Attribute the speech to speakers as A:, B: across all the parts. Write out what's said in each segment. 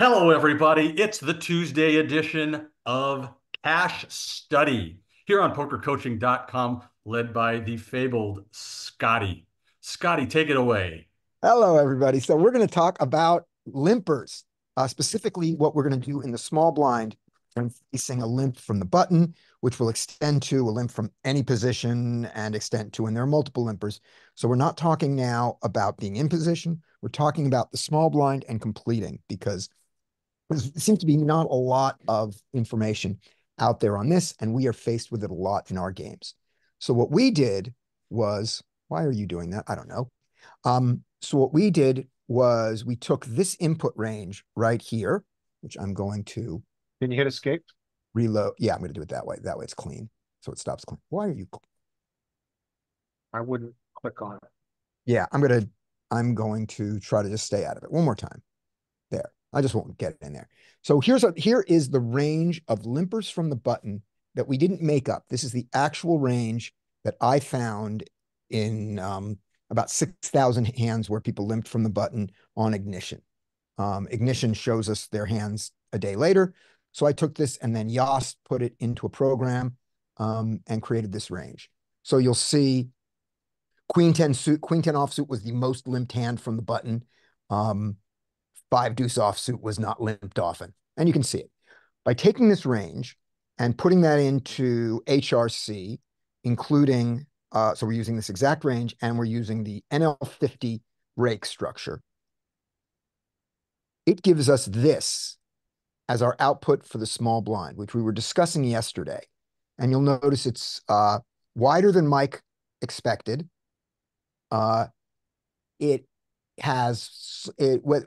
A: Hello, everybody. It's the Tuesday edition of Cash Study here on pokercoaching.com, led by the fabled Scotty. Scotty, take it away.
B: Hello, everybody. So we're going to talk about limpers, specifically what we're going to do in the small blind when facing a limp from the button, which will extend to a limp from any position and extend to, and there are multiple limpers. So we're not talking now about being in position. We're talking about the small blind and completing because there seems to be not a lot of information out there on this, and we are faced with it a lot in our games. So what we did was, why are you doing that? I don't know. So what we did was we took this input range right here, which I'm going to
C: Can you hit escape?
B: reload. Yeah, I'm going to do it that way. That way it's clean. So it stops clean. Why are you?
C: I wouldn't click on it.
B: Yeah, I'm going to try to just stay out of it. One more time. There. I just won't get it in there. So here is the range of limpers from the button that we didn't make up. This is the actual range that I found in about 6,000 hands where people limped from the button on Ignition. Ignition shows us their hands a day later. So I took this and then Yoast put it into a program and created this range. So you'll see Queen 10 suit, Queen 10 offsuit was the most limped hand from the button. Five deuce offsuit was not limped often. And you can see it. By taking this range and putting that into HRC, including, so we're using this exact range and we're using the NL50 rake structure. It gives us this as our output for the small blind, which we were discussing yesterday. And you'll notice it's wider than Mike expected. It has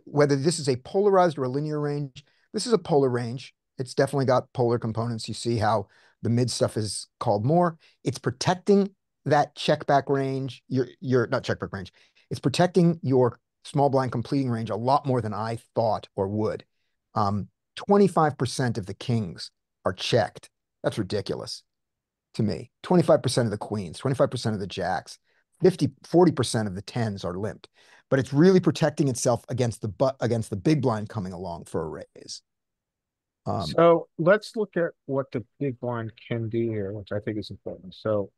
B: whether this is a polarized or a linear range. This is a polar range. It's definitely got polar components. You see how the mid stuff is called more. It's protecting that check back range. Your not check back range. It's protecting your small blind completing range a lot more than I thought or would. 25% of the kings are checked. That's ridiculous to me. 25% of the queens, 25% of the jacks, 40% of the tens are limped. But it's really protecting itself against the big blind coming along for a raise.
C: So let's look at what the big blind can do here, which I think is important. So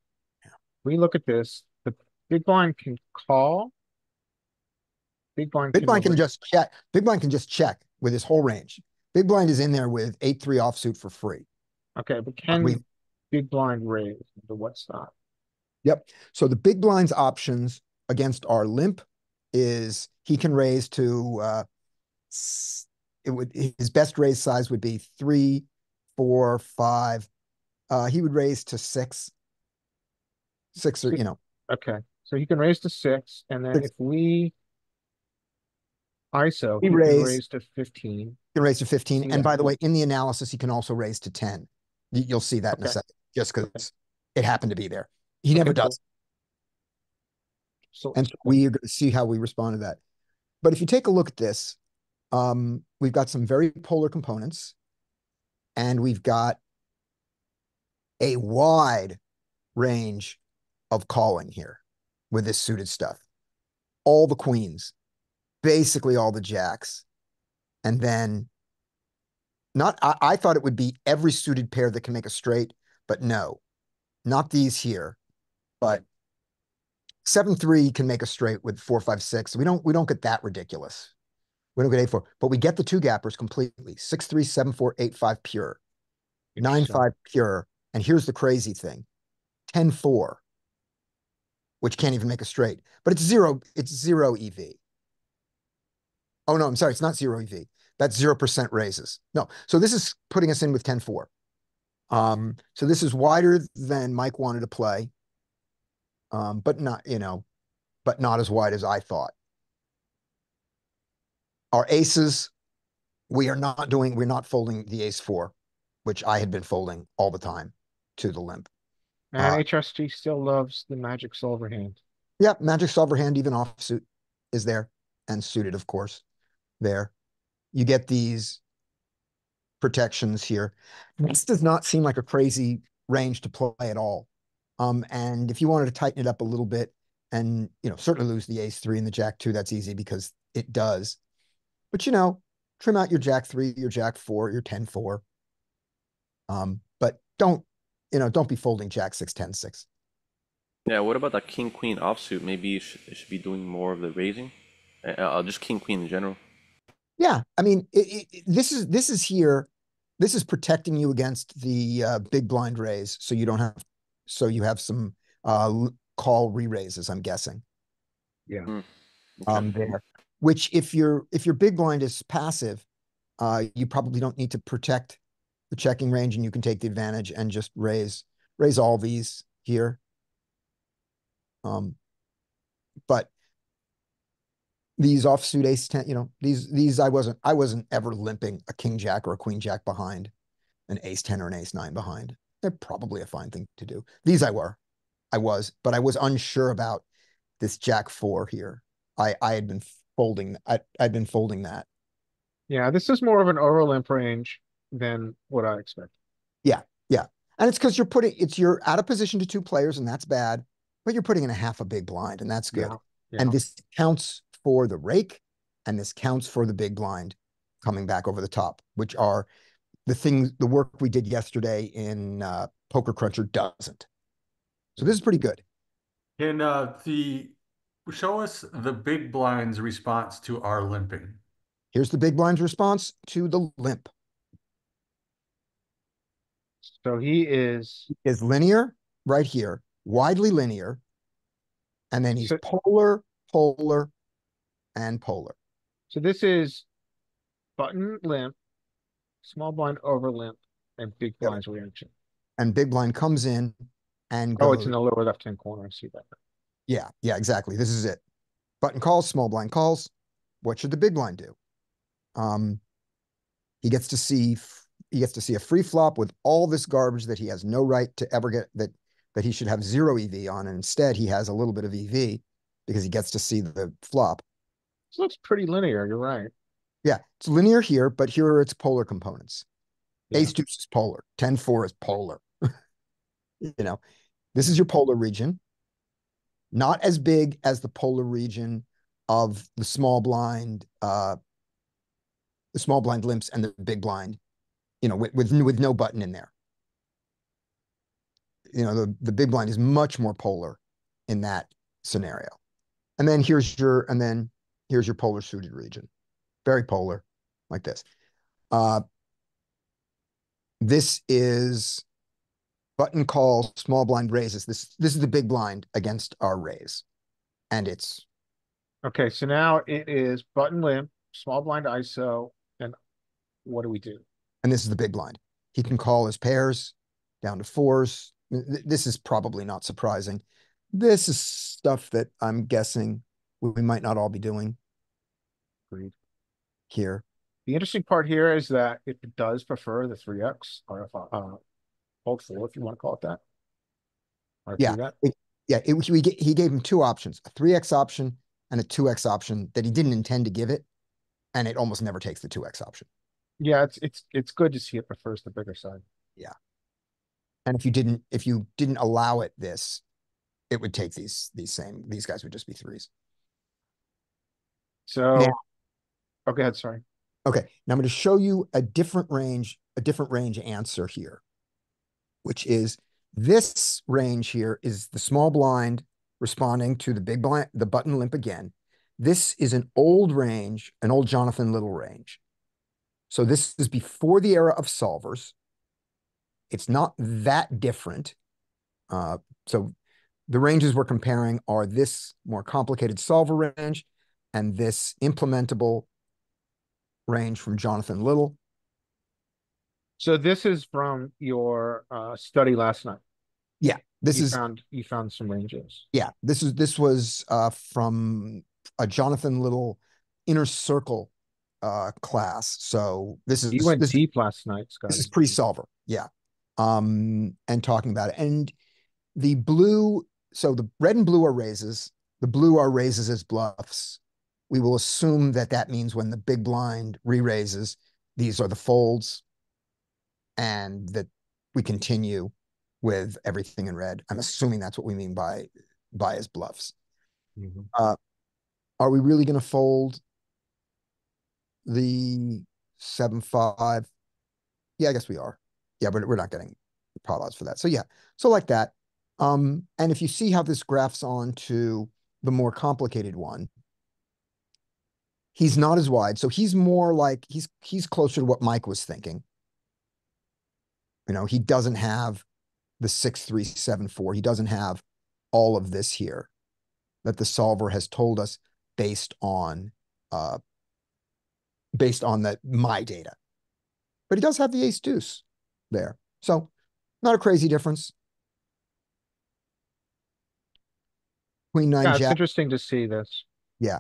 C: we look at this. The big blind can call. Big blind
B: Big
C: can
B: blind can
C: over.
B: just check. Big blind can just check with his whole range. Big blind is in there with 8-3 offsuit for free.
C: Okay, but
B: We
C: can big blind raise? The what stop?
B: Yep. So the big blind's options against our limp is he can raise to his best raise size would be 3, 4, 5. He would raise to 6. 6 or
C: Okay, so he can raise to 6, and then
B: six.
C: if we ISO,
B: He
C: he can
B: raise
C: raise to 15.
B: can raise to 15.
C: See
B: And by
C: that?
B: the way, in the analysis, he can also raise to 10. You'll see that in a
C: Okay.
B: second, just
C: Okay.
B: because it happened to be there. He
C: Okay,
B: never
C: cool.
B: does.
C: So
B: And so we are going to see how we respond to that. But if you take a look at this, we've got some very polar components, and we've got a wide range of calling here with this suited stuff. All the queens, basically all the jacks, and then not. I thought it would be every suited pair that can make a straight, but no, not these here. But 7-3 can make a straight with 4-5-6. We don't get that ridiculous. We don't get 8-4, but we get the two gappers completely. 6-3, 7-4, 8-5 pure,
C: interesting.
B: 9-5 pure. And here's the crazy thing: 10-4, which can't even make a straight, but it's zero EV. Oh no, I'm sorry, it's not zero EV. That's 0% raises. No, so this is putting us in with 10-4. So this is wider than Mike wanted to play, but not as wide as I thought. Our aces, we're not folding the ace four, which I had been folding all the time to the limp.
C: And
B: Uh,
C: HSG still loves the magic silver hand.
B: yeah, magic solver hand, even offsuit is there, and suited, of course, there. You get these protections here. This does not seem like a crazy range to play at all. And if you wanted to tighten it up a little bit and, certainly lose the ace three and the jack two, that's easy because it does. But, trim out your jack 3, your jack 4, your 10-4. But don't be folding jack 6, 10, 6.
D: Yeah, what about that king queen offsuit? Maybe it should be doing more of the raising. Just king queen in general.
B: Yeah, I mean, this is here. This is protecting you against the big blind raise, so you have some call re-raises, I'm guessing.
C: Yeah.
D: Okay.
B: There. Which if your big blind is passive, you probably don't need to protect the checking range, and you can take the advantage and just raise all these here. But these offsuit ace 10, these I wasn't ever limping a king jack or a queen jack behind an ace 10 or an ace 9 behind. They're probably a fine thing to do. These I was, but I was unsure about this jack 4 here. I had been folding. I'd been folding that.
C: Yeah, this is more of an over limp range than what I expected.
B: Yeah, yeah. And it's because you're out of position to 2 players, and that's bad, but you're putting in a half a big blind, and that's good.
C: Yeah.
B: And this counts for the rake, and this counts for the big blind coming back over the top, which are the work we did yesterday in Poker Cruncher doesn't. So this is pretty good.
A: Can show us the big blind's response to our limping?
B: Here's the big blind's response to the limp.
C: So he is
B: linear right here, widely linear, and then he's polar, polar, and polar.
C: So this is button limp, small blind over limp, and big blind's reaction.
B: And big blind comes in and goes.
C: Oh, it's in the lower left-hand corner. I see that.
B: Yeah, exactly. This is it. Button calls, small blind calls. What should the big blind do? He gets to see a free flop with all this garbage that he has no right to ever get, that he should have 0 EV on, and instead he has a little bit of EV because he gets to see the flop.
C: This looks pretty linear. You're right.
B: Yeah, it's linear here, but here are its polar components.
C: Yeah.
B: Ace deuce is polar. 10-4 is polar. This is your polar region. Not as big as the polar region of the small blind limps and the big blind, with no button in there. The big blind is much more polar in that scenario. And then here's your polar suited region. Very polar, like this. This is button call, small blind raises. This is the big blind against our raise. And it's
C: okay. So now it is button limp, small blind ISO, and what do we do?
B: And this is the big blind. He can call his pairs down to 4s. This is probably not surprising. This is stuff that I'm guessing we might not all be doing.
C: Agreed.
B: Here.
C: The interesting part here is that it does prefer the 3x or hold 4, if you want to call it that.
B: He gave him 2 options, a 3x option and a 2x option that he didn't intend to give it, and it almost never takes the 2x option.
C: Yeah, it's good to see it prefers the bigger side.
B: Yeah. And if you didn't allow it this, it would take these guys would just be 3s.
C: So now, oh, go ahead, sorry.
B: Okay, now I'm going to show you a different range answer here, which is this range here is the small blind responding to the big blind, the button limp again. This is an old range, an old Jonathan Little range. So this is before the era of solvers. It's not that different. So the ranges we're comparing are this more complicated solver range and this implementable range from Jonathan Little.
C: So this is from your study last night.
B: Yeah,
C: you found some ranges.
B: Yeah, this was from a Jonathan Little inner circle class. So
C: you went deep last night, Scott.
B: This is pre-solver, yeah. And talking about it. And the blue, so the red and blue are raises. The blue are raises as bluffs. We will assume that means when the big blind re-raises, these are the folds, and that we continue with everything in red. I'm assuming that's what we mean by as bluffs.
C: Mm-hmm.
B: Are we really going to fold? the 7-5. Yeah, I guess we are. Yeah, but we're not getting pot odds for that. So yeah, so like that. And if you see how this graphs on to the more complicated one, he's not as wide. So he's more like he's closer to what Mike was thinking. You know, he doesn't have the 6-3-7-4. He doesn't have all of this here that the solver has told us based on that my data. But he does have the ace deuce there. So not a crazy difference. Queen nine
C: Yeah, it's
B: jack.
C: interesting to see this.
B: Yeah.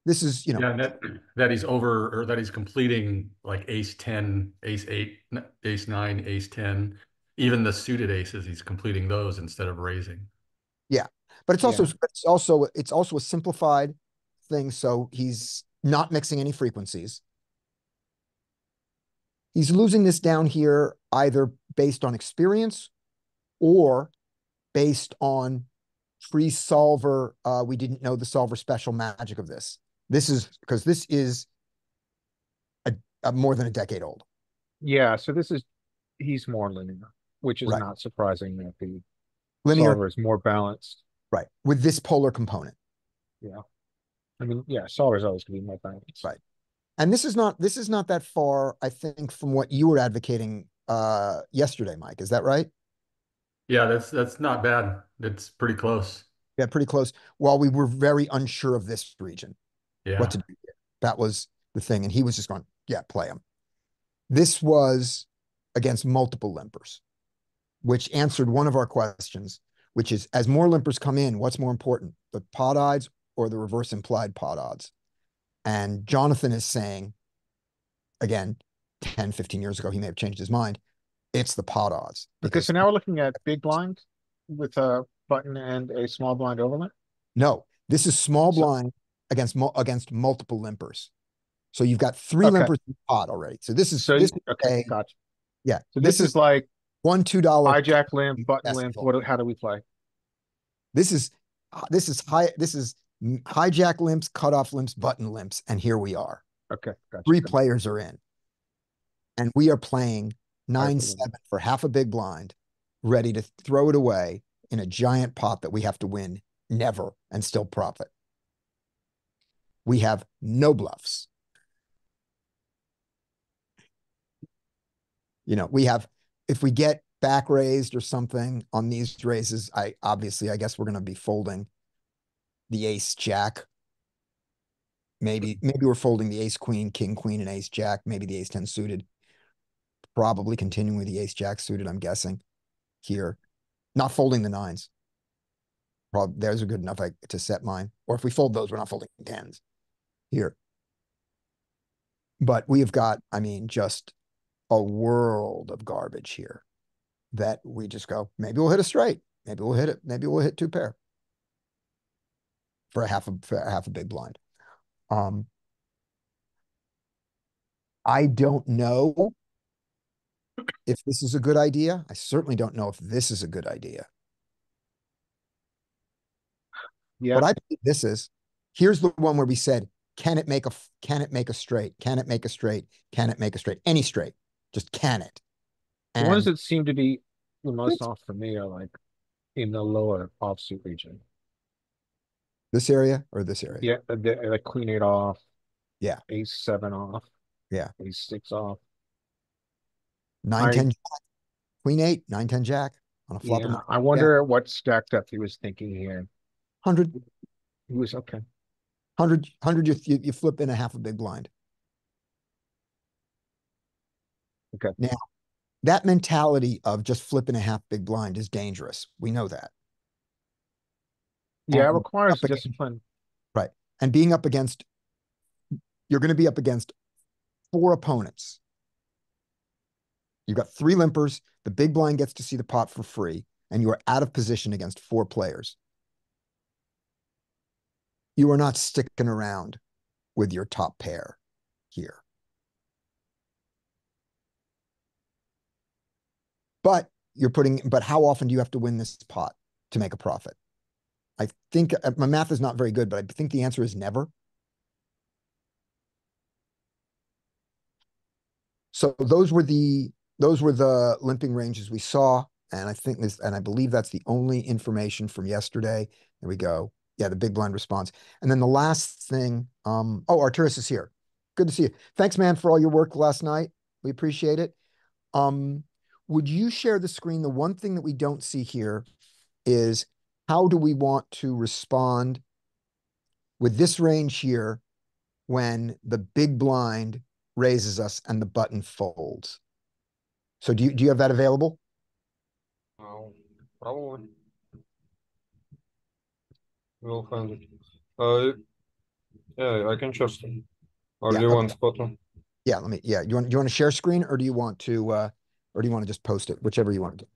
B: This is, you know,
A: Yeah, that he's over, or that he's completing like ace 10, ace 8, ace 9, ace 10, even the suited aces, he's completing those instead of raising.
B: yeah. But it's also a simplified thing. So he's not mixing any frequencies. He's losing this down here either based on experience or based on pre-solver. We didn't know the solver special magic of this. This is because this is a more than a decade old.
C: Yeah, so he's more linear, which is
B: Right.
C: not surprising that the
B: Linear,
C: solver is more balanced.
B: right, with this polar component.
C: Yeah. I mean, yeah, solver is always going to be more balanced.
B: Right. And this is not that far, I think, from what you were advocating yesterday, Mike. Is that right?
A: Yeah, that's not bad. It's pretty close.
B: Yeah, pretty close. While we were very unsure of this region,
A: Yeah.
B: what to do here. That was the thing. And he was just going, yeah, play him. This was against multiple limpers, which answered one of our questions, which is, as more limpers come in, what's more important, the pot odds or the reverse implied pot odds? And Jonathan is saying, again, 10, 15 years ago, he may have changed his mind. It's the pot odds.
C: Okay, so now we're looking at big blind with a button and a small blind overlay.
B: No, this is small blind against multiple limpers. So you've got three limpers in the pot already. So this is
C: okay, gotcha.
B: Yeah.
C: So this is like
B: $1-2
C: hijack limp, button limp. How do we play?
B: This is hijack limps, cutoff limps, button limps, and here we are.
C: Okay, gotcha.
B: 3 players are in, and we are playing 9-7 for half a big blind, ready to throw it away in a giant pot that we have to win never and still profit. We have no bluffs. You know, we have, if we get back raised or something on these raises, I guess we're going to be folding the ace jack. Maybe we're folding the ace queen, king queen, and ace jack, maybe the ace 10 suited. Probably continuing with the ace jack suited, I'm guessing, here. Not folding the 9s. Probably those are good enough to set mine. Or if we fold those, we're not folding 10s here. But we have got, I mean, just a world of garbage here that we just go, maybe we'll hit a straight. Maybe we'll hit it. Maybe we'll hit 2 pair for half a big blind. I don't know if this is a good idea. I certainly don't know if this is a good idea.
C: Yeah.
B: What I think this is, here's the one where we said, can it make a straight? Can it make a straight? Can it make a straight? Any straight. Just can it?
C: And the ones that seem to be the most off for me are like in the lower offsuit region.
B: This area or this area?
C: Yeah, like queen 8 off.
B: Yeah.
C: Ace 7 off.
B: Yeah.
C: Ace 6 off.
B: 9-10 jack. Queen 8, 9-10 jack on a flop.
C: Yeah, I wonder what stack depth he was thinking here.
B: 100.
C: He was okay.
B: 100, you flip in a half a big blind.
C: Okay.
B: Now, that mentality of just flipping a half big blind is dangerous. We know that.
C: Yeah, it requires discipline.
B: Right. And being up against, you're going to be up against 4 opponents. You've got 3 limpers. The big blind gets to see the pot for free, and you are out of position against 4 players. You are not sticking around with your top pair here. But how often do you have to win this pot to make a profit? I think my math is not very good, but I think the answer is never. So those were the limping ranges we saw. And I believe that's the only information from yesterday. There we go. Yeah, the big blind response. And then the last thing, oh, Arturis is here. Good to see you. Thanks, man, for all your work last night. We appreciate it. Would you share the screen? The one thing that we don't see here is how do we want to respond with this range here when the big blind raises us and the button folds? So do you have that available?
E: Probably. We'll find it. Yeah, I can trust him. Or
B: Yeah,
E: do you
B: okay.
E: want photo?
B: Yeah, you want to share screen, or do you want to just post it? Whichever you want to do.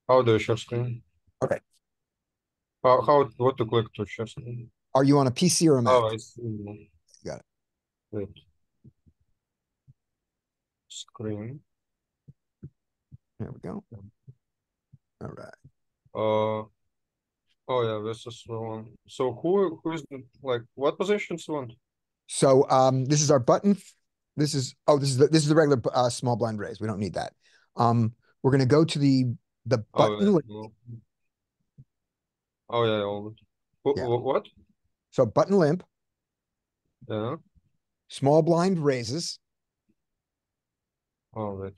E: How do you share screen?
B: Okay.
E: What to click to share screen?
B: Are you on a PC or a Mac?
E: Oh, I see.
B: Got it.
E: Wait. Screen.
B: There we go. All right.
E: Oh yeah, this is the one. So who is like what positions you want?
B: So this is our button. This is the regular small blind raise. We don't need that. We're gonna go to the button.
E: Oh yeah, all of it.
B: Yeah.
E: What?
B: So button limp,
E: Yeah.
B: small blind raises.
E: All right.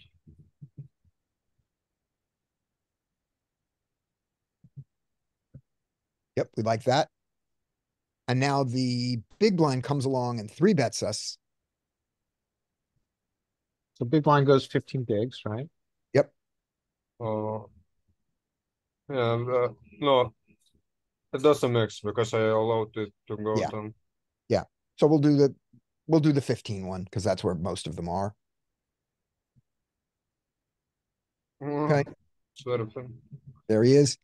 B: Yep, we like that. And now the big blind comes along and three bets us.
C: So big blind goes 15 bigs, right?
B: Yep.
E: Yeah. No, it doesn't mix because I allowed it to go
B: Yeah.
E: down.
B: Yeah. So we'll do the 15 one because that's where most of them are. Okay.
E: Sort of thing.
B: There he is.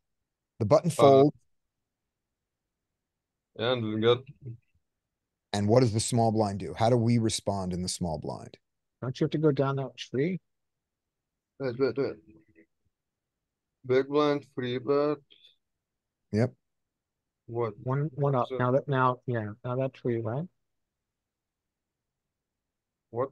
B: The button fold.
E: And we got.
B: And what does the small blind do? How do we respond in the small blind?
C: Don't you have to go down that tree?
E: Wait. Big blind, free bet.
B: Yep.
E: What?
C: One up. Now that tree, right?
E: What?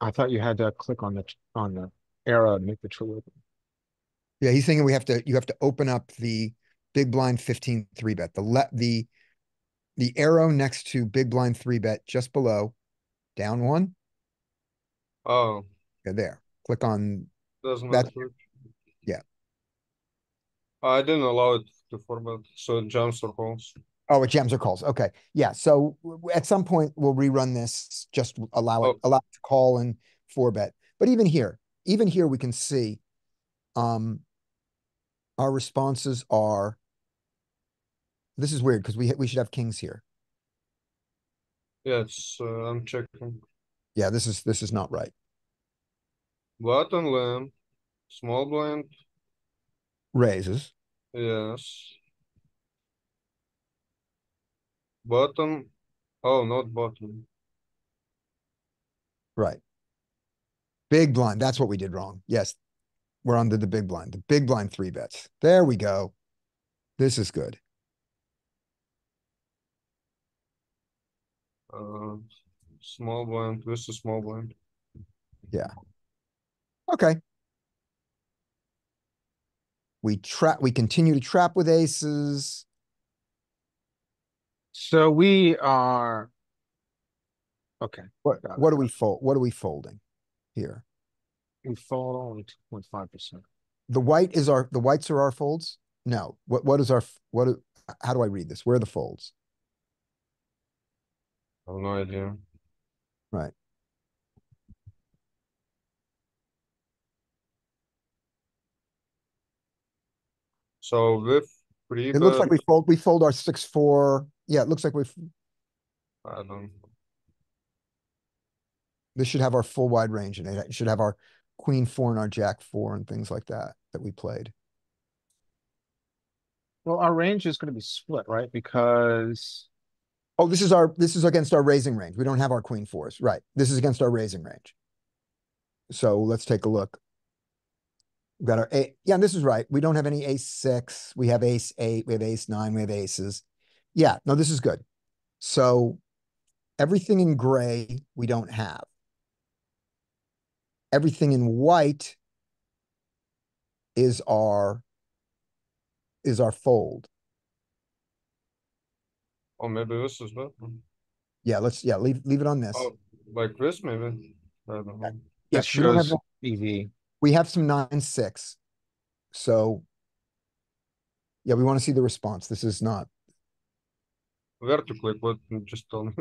C: I thought you had to click on the arrow to make the tree open.
B: Yeah, he's thinking you have to open up the big blind 15 3 bet. The arrow next to big blind 3 bet just below, down one.
E: Oh.
B: Yeah, there. Click on
E: Doesn't
B: that.
E: work.
B: Yeah.
E: I didn't allow it to format, so it jumps or calls.
B: Oh, it jams or calls. Okay. Yeah. So at some point we'll rerun this, just allow it to call and 4 bet. But even here we can see our responses are, this is weird because we should have kings here.
E: Yeah, I'm checking.
B: Yeah, this is not right.
E: Button limp, small blind.
B: Raises.
E: Yes. Button. Oh, not button.
B: Right. Big blind. That's what we did wrong. Yes. We're under the big blind. The big blind 3 bets. There we go. This is good.
E: Small blind. This is small blind.
B: Yeah. Okay. We continue to trap with aces.
C: So we are okay.
B: What do we fold? What are we folding here?
C: We fold only 2.5%.
B: The whites are our folds? No. How do I read this? Where are the folds?
E: I have no idea.
B: Right.
E: So with free
B: It looks
E: bet,
B: like we fold our 6-4. Yeah, it looks like
E: I don't.
B: this should have our full wide range in it. It should have our queen 4 and our jack 4 and things like that we played.
C: Well, our range is going to be split, right? Because
B: oh, this is against our raising range. We don't have our queen 4s. Right. This is against our raising range. So let's take a look. We've got our eight. Yeah, this is right. We don't have any ace 6. We have ace 8. We have ace 9. We have aces. Yeah, no, this is good. So everything in gray we don't have. Everything in white is our fold.
E: Or maybe this is better.
B: Yeah, leave it on this.
E: Oh, like this maybe. I don't know.
B: Yeah,
C: This
B: we don't have
C: shows EV.
B: we have some 9-6. So yeah, we want to see the response. This is not.
E: Where to click? What? Just tell me.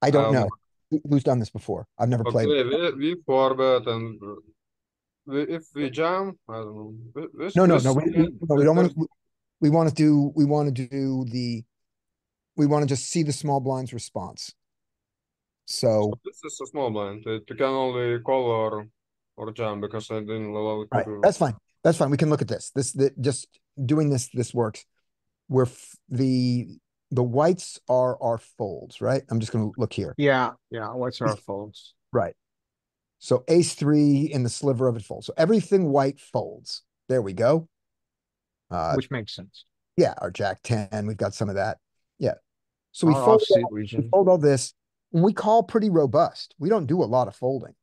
B: I don't know. Who's done this before? I've never played.
E: Okay, we 4-bet and if we jam, I don't know.
B: No. We don't want to. We want to do. We want to do the. We want to just see the small blinds response. So
E: this is a small blind. It can only call or jam because I didn't allow it to
B: right,
E: do.
B: that's fine. That's fine. We can look at this. Just doing this works. Where the whites are our folds, right? I'm just going to look here.
C: Yeah. What's our folds?
B: Right. So ace 3 in the sliver of it folds. So everything white folds. There we go.
C: Which makes sense.
B: Yeah, our jack 10, we've got some of that. Yeah. So we
C: Our
B: fold
C: offsuit
B: we
C: region.
B: fold all this. And we call pretty robust. We don't do a lot of folding.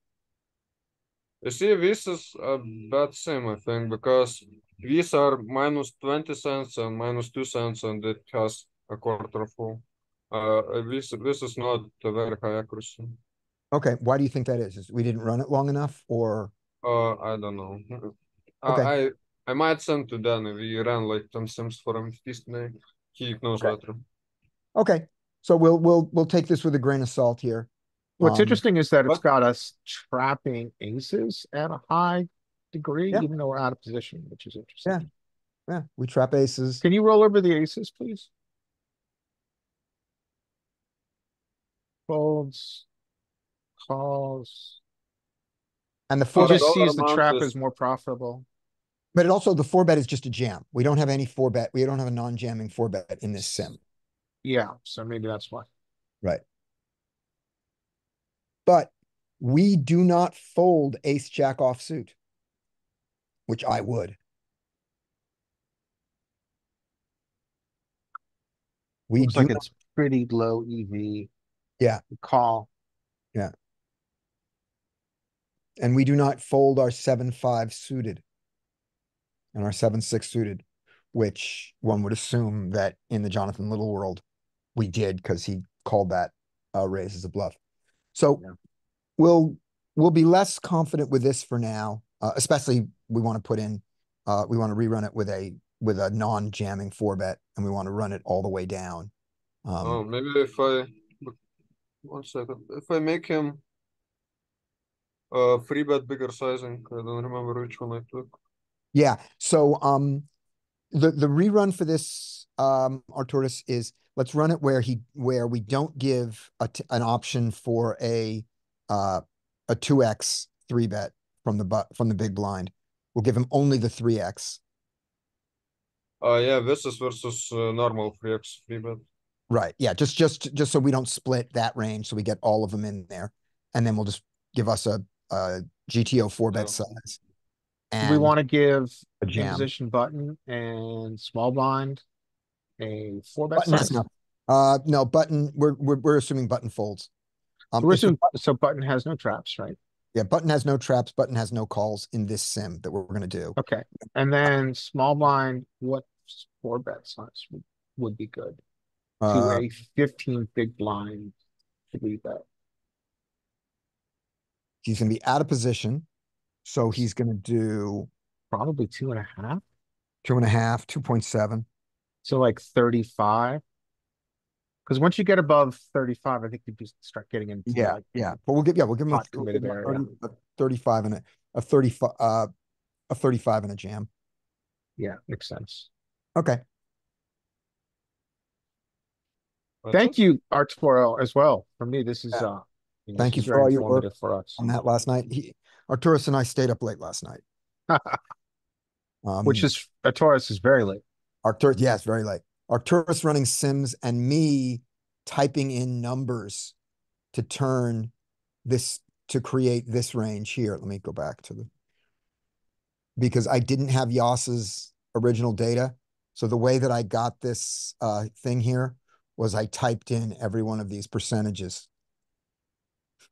E: You see, this is a bad sim, I think, because these are minus 20 cents and minus 2 cents, and it has a quarter full. This is not a very high accuracy.
B: Okay, why do you think that is? We didn't run it long enough, or?
E: I don't know.
B: Okay.
E: I might send to Danny. We ran like 10 sims for him this day. He knows better.
B: Okay, so we'll take this with a grain of salt here.
C: What's interesting is that it's
E: what-
C: got us trapping aces at a high degree,
B: Yeah.
C: even though we're out of position, which is interesting.
B: Yeah, we trap aces.
C: Can you roll over the aces, please? Folds, calls.
B: And the
C: He
B: four bet,
C: just
E: dollar
C: sees the
E: amount
C: trap
E: is-
C: as more profitable.
B: but it also the 4-bet is just a jam. We don't have any 4-bet. We don't have a non-jamming 4-bet in this sim.
C: Yeah, so maybe that's why.
B: Right. But we do not fold ace jack offsuit, which I would. We
C: Looks
B: do
C: like
B: not-
C: it's pretty low EV.
B: Yeah.
C: Call.
B: and we do not fold our 7-5 suited and our 7-6 suited, which one would assume that in the Jonathan Little world we did because he called that raise as a bluff. So
C: Yeah.
B: we'll be less confident with this for now, especially we want to put in, we want to rerun it with a non-jamming 4-bet, and we want to run it all the way down.
E: Maybe if I 1 second, if I make him 3-bet bigger sizing, I don't remember which one I took.
B: Yeah. So the rerun for this Arturas is let's run it where we don't give an option for a 2x 3-bet from the big blind. We'll give him only the 3x.
E: Yeah, this is versus normal 3x 3-bet.
B: Right. Yeah. Just so we don't split that range, so we get all of them in there, and then we'll just give us a GTO 4-bet
E: Yeah.
B: size.
C: We
B: And
C: want to give
B: a jam.
C: position button and small blind a 4-bet
B: Button has
C: size.
B: no button. We're assuming button folds.
C: We're
B: if the
C: assuming, so button has no traps, right?
B: Yeah, button has no traps. Button has no calls in this sim that we're going to do.
C: Okay. And then small blind, what 4-bet size would be good? To a 15 big blind 3-bet.
B: He's going to be out of position, so he's going to do
C: Probably 2.5.
B: 2.5, 2.7.
C: So like 35. Because once you get above 35, I think you just start getting into
B: Yeah,
C: like
B: yeah. But we'll give him
C: hot committed area.
B: a 35 and a 35 a 35 and a jam.
C: Yeah, makes sense.
B: Okay.
C: Thank you, Arturo, as well. For me, this is
B: Thank you
C: this is
B: for
C: very
B: all your work
C: informative for us.
B: on that last night. Arturas and I stayed up late last night.
C: Which is Arturas is very late.
B: Arturas, yeah, it's very late. Arturas running sims and me typing in numbers to turn this to create this range here. Let me go back to because I didn't have Yas's original data. So the way that I got this thing here was I typed in every one of these percentages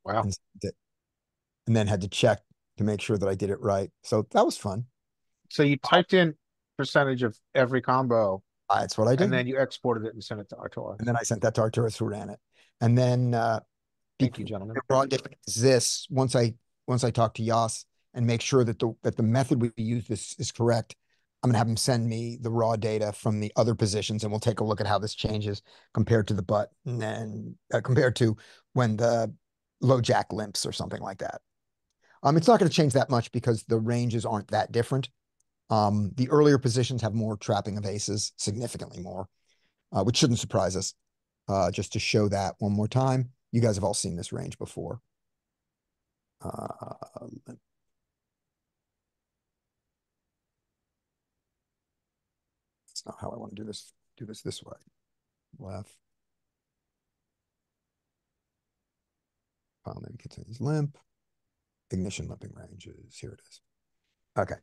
C: Wow.
B: and then had to check to make sure that I did it right. So that was fun.
C: So you typed in percentage of every combo,
B: That's what I did.
C: and then you exported it and sent it to Artois.
B: And then I sent that to Arturis, who ran it. And then
C: Thank you, gentlemen.
B: the raw data exists once I talk to Yas and make sure that the method we use is correct. I'm gonna have him send me the raw data from the other positions, and we'll take a look at how this changes compared to the button and compared to when the low jack limps or something like that. It's not going to change that much because the ranges aren't that different. The earlier positions have more trapping of aces, significantly more, which shouldn't surprise us. Just to show that one more time, you guys have all seen this range before. That's not how I want to do this. Do this way. Left. File name contains limp. Ignition limping ranges. Here it is. Okay.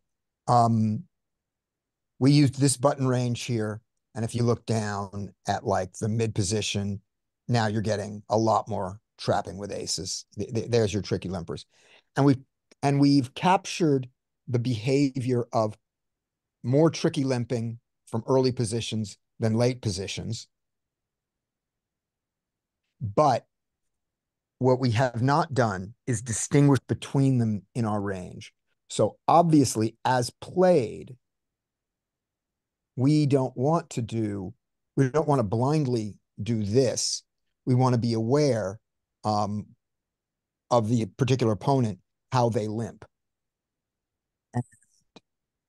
B: We used this button range here. And if you look down at like the mid position, now you're getting a lot more trapping with aces. There's your tricky limpers. And we've captured the behavior of more tricky limping from early positions than late positions. But what we have not done is distinguish between them in our range. So obviously, as played, we don't want to blindly do this. We want to be aware of the particular opponent, how they limp. And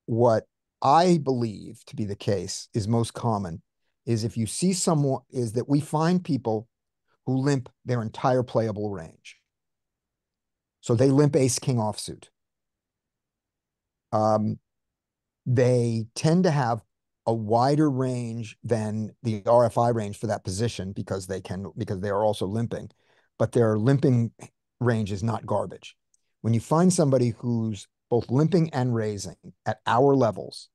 B: what I believe to be the case is most common is if you see someone, is that we find people who limp their entire playable range. So they limp ace king offsuit. They tend to have a wider range than the RFI range for that position because they are also limping, but their limping range is not garbage. When you find somebody who's both limping and raising at our levels,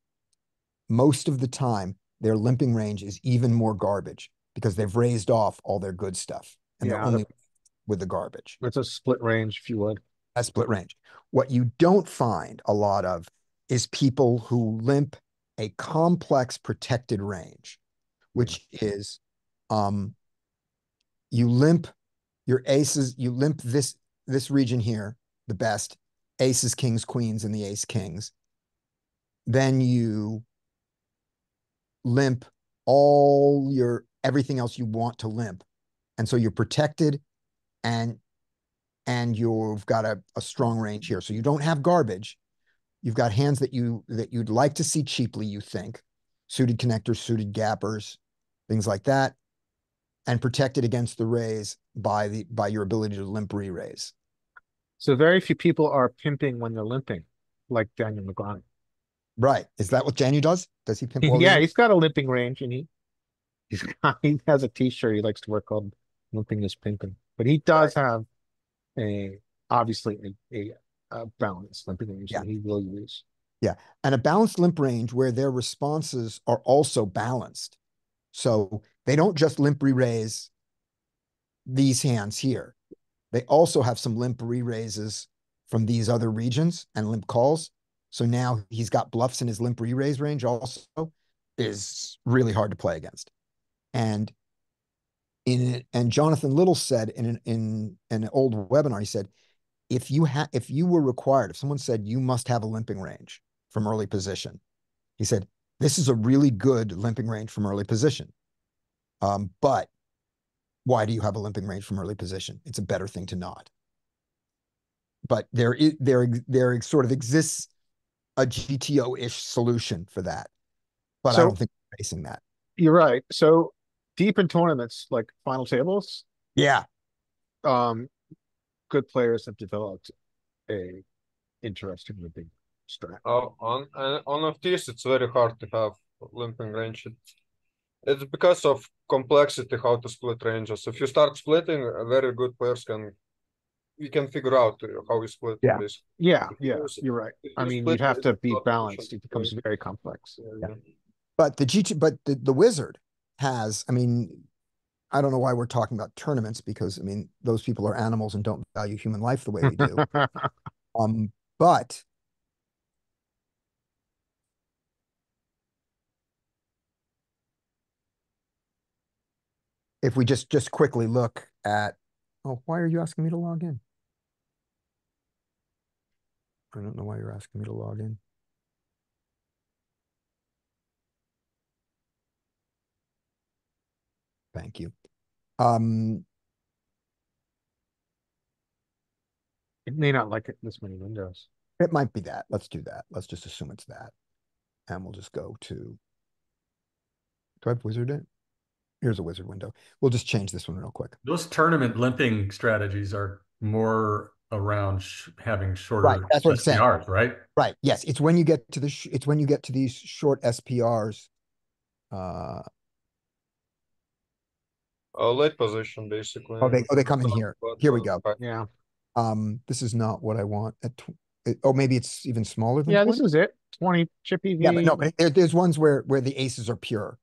B: most of the time their limping range is even more garbage because they've raised off all their good stuff and they're only with the garbage.
C: It's a split range, if you would.
B: A split range. What you don't find a lot of is people who limp a complex protected range, which is you limp your aces, you limp this region here, the best, aces, kings, queens, and the ace kings. Then you limp everything else you want to limp. And so you're protected and you've got a strong range here. So you don't have garbage. You've got hands that you'd like to see cheaply, you think. Suited connectors, suited gappers, things like that. And protected against the raise by your ability to limp re-raise.
C: So very few people are pimping when they're limping, like Daniel Negreanu.
B: Right. Is that what Daniel does? Does he pimp?
C: Yeah, he's got a limping range, and he has a T-shirt he likes to wear called "Limping is Pimping." But he does have obviously a balanced limping range that he will use.
B: Yeah, and a balanced limp range where their responses are also balanced. So they don't just limp re-raise these hands here. They also have some limp re-raises from these other regions and limp calls. So now he's got bluffs in his limp re-raise range also is really hard to play against. And Jonathan Little said in an old webinar, he said, if you were required, if someone said you must have a limping range from early position, he said, this is a really good limping range from early position. But why do you have a limping range from early position? It's a better thing to not. But there sort of exists a GTO-ish solution for that. But I don't think we're facing that.
C: You're right. So deep in tournaments, like final tables, good players have developed a interesting limping strat.
E: On FTs, it's very hard to have limping range. It's because of complexity how to split ranges. If you start splitting, very good players you can figure out how you split. This.
C: Yeah, you're right. I mean, you'd have to be balanced. It becomes very complex.
B: But the wizard has, I mean, I don't know why we're talking about tournaments because, I mean, those people are animals and don't value human life the way we do. But if we just quickly look at, oh, why are you asking me to log in? I don't know why you're asking me to log in. Thank you.
C: It may not like it this many windows.
B: It might be that. Let's do that. Let's just assume it's that. And we'll just go to, do I have wizard it? Here's a wizard window. We'll just change this one real quick.
A: Those tournament limping strategies are more around having shorter
B: Right, that's what I'm saying.
A: SPRs, right?
B: Right. Yes. It's when you get to it's when you get to these short SPRs.
E: Late position basically.
B: Oh, they come in here. Here we go.
C: Yeah.
B: This is not what I want. Oh, maybe it's even smaller than
C: Yeah,
B: 20?
C: this is it. 20 chip EV.
B: Yeah, but no, but there's ones where the aces are pure.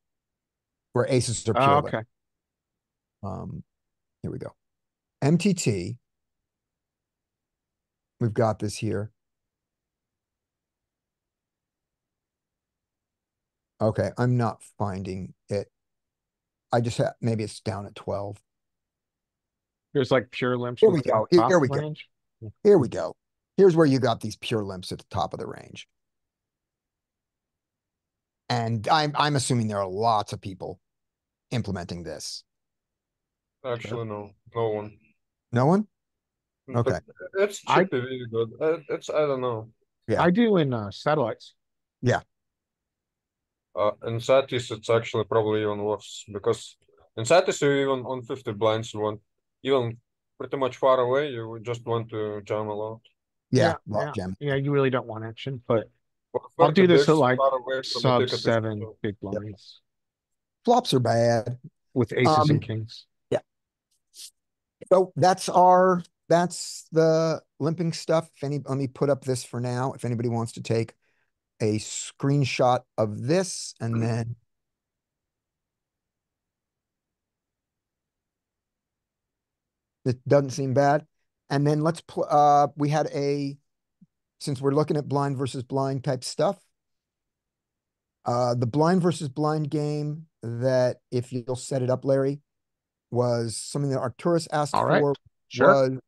B: Where aces are pure.
C: Oh, okay.
B: Here we go. MTT. We've got this here. Okay, I'm not finding it. I just have, maybe it's down at 12.
C: There's like pure limps.
B: Here we
C: with the
B: go.
C: top
B: Here we go.
C: range.
B: Here we go. Here's where you got these pure limps at the top of the range. And I'm assuming there are lots of people implementing this.
E: Actually, no one.
B: No one?
E: But
B: Okay.
E: it's chip EV good. It's I don't know.
B: Yeah.
C: I do in satellites.
B: Yeah.
E: In Satis, it's actually probably even worse because in Satis, you even on 50 blinds, you want even pretty much far away, you just want to jam a lot.
B: Yeah.
C: Yeah, you really don't want action, but
E: For
C: I'll do
E: 30
C: this at
E: bigs,
C: like
E: far away from the
C: sub
E: ticket is
C: 7
E: so-
C: big blinds
B: Flops are bad.
C: with aces and kings.
B: So that's the limping stuff. Let me put up this for now. If anybody wants to take a screenshot of this and then it doesn't seem bad. And then let's we had since we're looking at blind versus blind type stuff, the blind versus blind game that, if you'll set it up, Larry, was something that Arcturus asked for.
C: Sure.
B: Was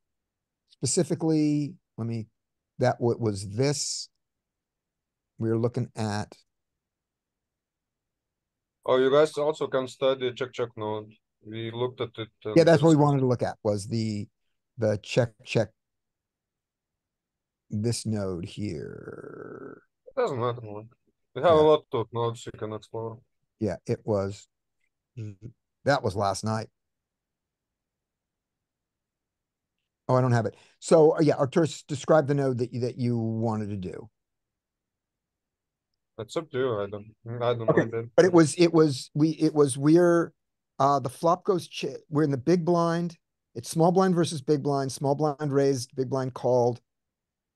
B: specifically, what was this? We were looking at.
E: Oh, you guys also can study check node. We looked at it.
B: Yeah, that's what we wanted to look at, was the check this node here.
E: It doesn't matter. We have a lot of nodes you can explore.
B: Yeah, that was last night. Oh, I don't have it. So yeah, Arcturus, describe the node that you wanted to do.
E: It's up to you. I don't
B: Okay,
E: know.
B: but we're the flop goes we're in the big blind. It's small blind versus big blind, small blind raised, big blind called,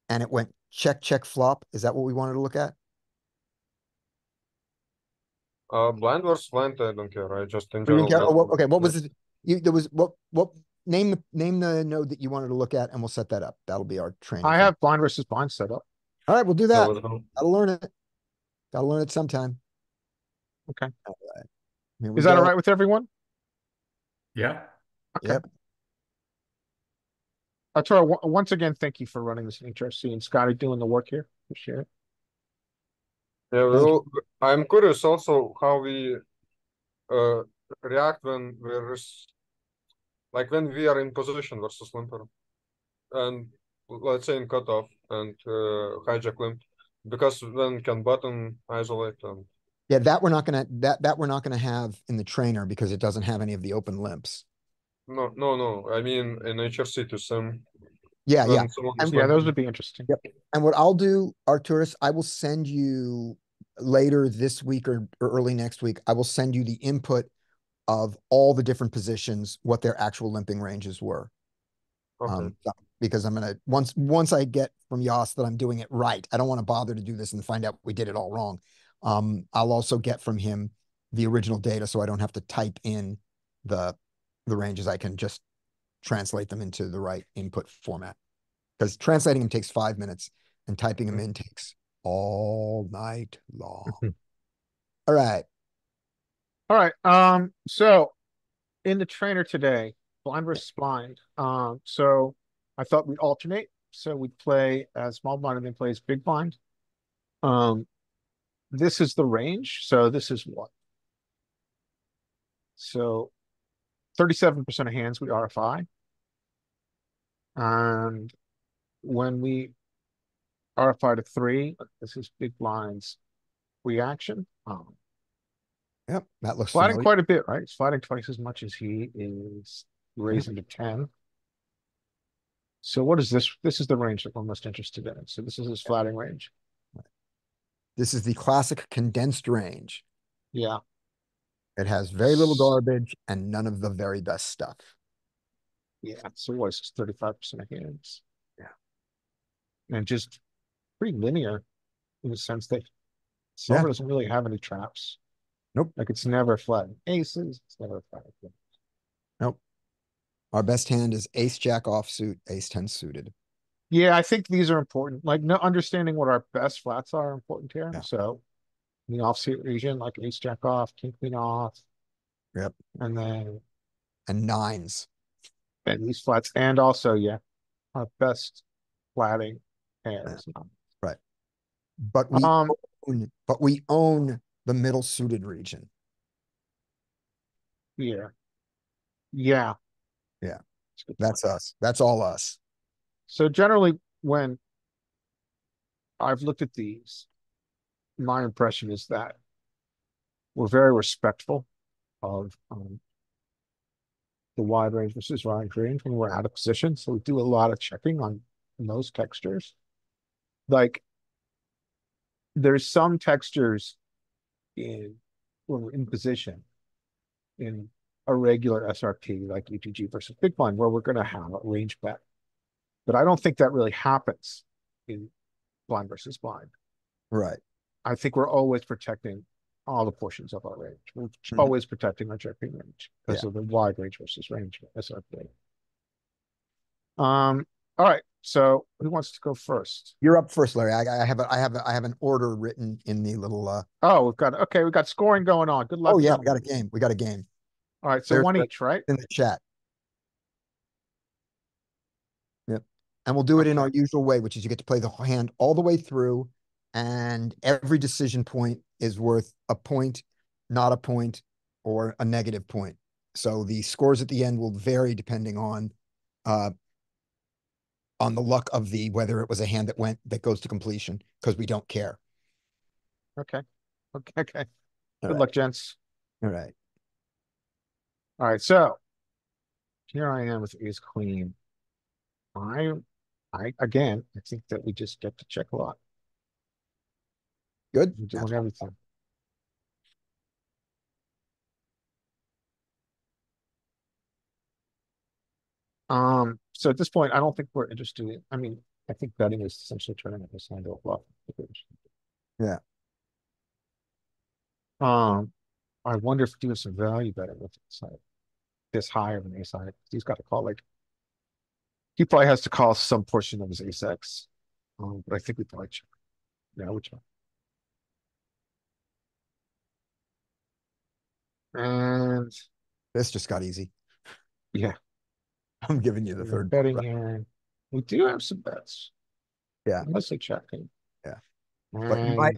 B: and it went check flop. Is that what we wanted to look at?
E: Blind versus blind, I don't care. I just in
B: You didn't
E: general.
B: care? Oh, okay, what was it? There was what name the node that you wanted to look at, and we'll set that up. That'll be our training.
C: I have blind versus blind set up.
B: All right, we'll do that.
E: No.
B: Gotta learn it. Gotta learn it sometime.
C: Okay.
B: All right.
C: Is that all right with everyone?
A: Yeah.
C: Okay.
B: Yep.
C: Arturo, once again, thank you for running this HRC and Scotty doing the work here. Appreciate it.
E: Yeah, well, I'm curious also how we react when when we are in position versus limper, and let's say in cutoff and hijack limp, because then can button isolate and
B: Yeah, that we're not gonna have in the trainer because it doesn't have any of the open limps.
E: no. I mean in HRC to sim.
B: Yeah.
C: Those would be interesting.
B: Yep. And what I'll do, Arcturus, I will send you later this week or early next week. I will send you the input of all the different positions, what their actual limping ranges were.
E: Okay.
B: Because I'm gonna once I get from Yoss that I'm doing it right, I don't want to bother to do this and find out we did it all wrong. I'll also get from him the original data so I don't have to type in the the ranges, I can just translate them into the right input format. Because translating them takes 5 minutes and typing them in takes all night long. All right.
C: All right. So in the trainer today, blind versus blind. So I thought we'd alternate. So we'd play as small blind and then play as big blind. This is the range. So this is what? So 37% of hands we RFI. And when we RFI to 3, this is big blind's reaction.
B: Yep, that looks
C: Flatting
B: familiar.
C: quite a bit, right? He's flatting twice as much as he is raising to 10. So what is this? This is the range that we're most interested in. So this is his flatting range.
B: This is the classic condensed range.
C: Yeah.
B: It has very little garbage and none of the very best stuff.
C: Yeah. So what is this? 35% of hands.
B: Yeah.
C: And just pretty linear in the sense that silver doesn't really have any traps.
B: Nope.
C: Like it's never flat. Aces, it's never flat.
B: Nope. Our best hand is ace jack offsuit, ace 10 suited.
C: Yeah, I think these are important. Like understanding what our best flats are important here.
B: Yeah.
C: So in the offsuit region, like ace jack off, king queen off.
B: Yep.
C: And then
B: nines.
C: And these flats, and also, yeah, our best flatting pairs.
B: Yeah. Right. But we own the middle suited region.
C: Yeah. Yeah.
B: Yeah. That's us. That's all us.
C: So generally, when I've looked at these, my impression is that we're very respectful of the wide range versus wide range when we're out of position. So we do a lot of checking on those textures. Like there's some textures when we're in position in a regular SRP like ETG versus big blind where we're going to have a range bet. But I don't think that really happens in blind versus blind.
B: Right. I
C: think we're always protecting all the portions of our range. We're always protecting our checking range because of the wide range versus range SRP. All right. So who wants to go first?
B: You're up first, Larry. I have an order written in the little
C: Oh, we've got scoring going on. Good luck.
B: Oh yeah, we got a game.
C: All right, so one each, right?
B: In the chat. Yep. And we'll do it in our usual way, which is you get to play the hand all the way through, and every decision point is worth a point, not a point, or a negative point. So the scores at the end will vary depending on the luck of whether it was a hand that goes to completion, because we don't care.
C: Okay. Good luck, gents.
B: All right.
C: All right, so here I am with ace queen. I again, I think that we just get to check a lot.
B: Good.
C: We're doing everything. So at this point, I don't think we're interested in, I think betting is essentially turning up this hand to a bluff.
B: Yeah.
C: I wonder if we do have some value betting with this higher than ace high. He's got to call he probably has to call some portion of his ace X. But I think we probably check. Yeah, we check. And
B: this just got easy.
C: Yeah.
B: I'm giving you the third
C: betting here. We do have some bets.
B: Yeah.
C: Mostly checking.
B: Yeah. But you might,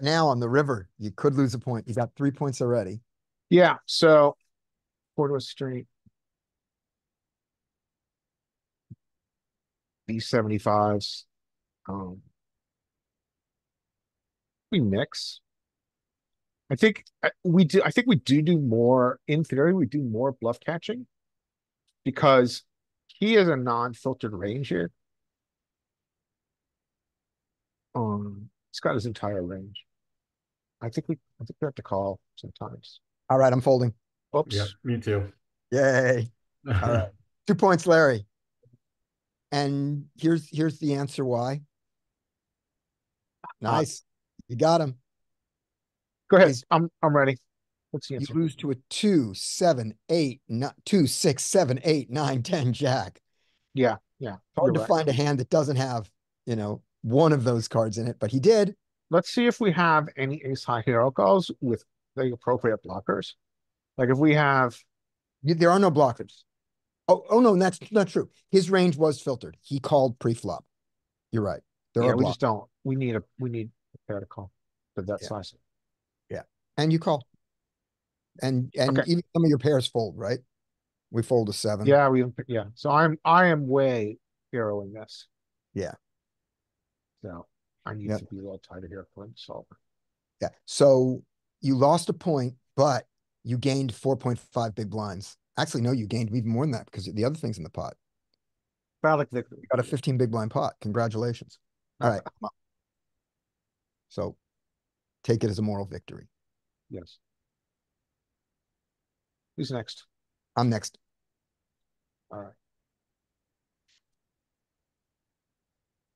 B: now on the river, you could lose a point. You got 3 points already.
C: Yeah. So Porto Street. B75s. We mix. I think we do more, in theory, we do more bluff catching because he has a non-filtered range here. He's got his entire range. I think we have to call sometimes.
B: All right, I'm folding.
C: Oops.
A: Yeah, me too.
B: Yay. All right. 2 points, Larry. And here's the answer why. Nice. You got him.
C: Go ahead. I'm ready. What's the
B: You
C: answer?
B: lose to a 2, 7, 8, 2, 6, 7, 8, 9, 10 jack.
C: Yeah.
B: Hard
C: You're
B: to
C: right.
B: find a hand that doesn't have, one of those cards in it, but he did.
C: Let's see if we have any ace high hero calls with the appropriate blockers. Like if we have,
B: There are no blockers. Oh no, that's not true. His range was filtered. He called pre-flop. You're right. There
C: yeah,
B: are
C: we
B: blocks.
C: just don't. We need a pair to call for that
B: Yeah.
C: size.
B: Yeah. And you call. And
C: Okay.
B: even some of your pairs fold, right? We fold a 7.
C: Yeah. So I am way heroing this.
B: Yeah.
C: So I need
B: Yeah.
C: to be a little tighter here for the solver.
B: Yeah. So you lost a point, but you gained 4.5 big blinds. Actually, no, you gained even more than that because the other thing's in the pot.
C: Phallic victory.
B: You got a 15 big blind pot. Congratulations. All right. So take it as a moral victory.
C: Yes. Who's next?
B: I'm next.
C: All right.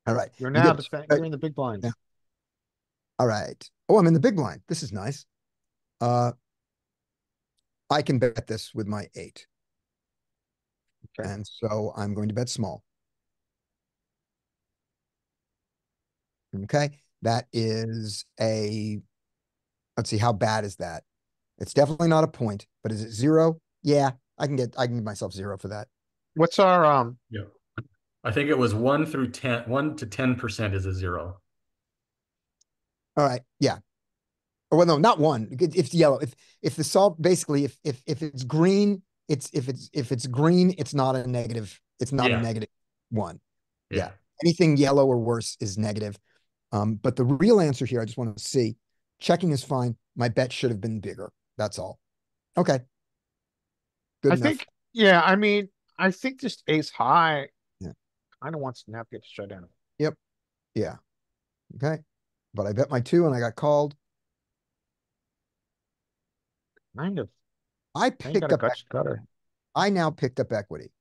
B: All right.
C: You're
B: You
C: now
B: get-
C: you're in the big blind.
B: Yeah. All right. Oh, I'm in the big blind. This is nice. I can bet this with my 8.
C: Okay.
B: And so I'm going to bet small. Okay. That is let's see, how bad is that? It's definitely not a point, but is it 0? Yeah, I can give myself 0 for that.
C: What's our
A: Yeah. I think it was 1 through 10, 1 to 10% is a 0.
B: All right. Yeah. Oh, well, no, not 1. It's yellow. If the salt basically if it's green, if it's green, it's not a negative. It's not a
A: Yeah.
B: negative 1.
A: Yeah.
B: Anything yellow or worse is negative. But the real answer here, I just want to see. Checking is fine. My bet should have been bigger. That's all. Okay. Good
C: I
B: enough.
C: think, yeah, I mean, I think just ace high
B: Yeah.
C: kind of wants to navigate to showdown.
B: Yep. Yeah. Okay. But I bet my 2 and I got called.
C: Kind of.
B: I
C: Ain't
B: picked
C: got a
B: up
C: gutter.
B: I now picked up equity.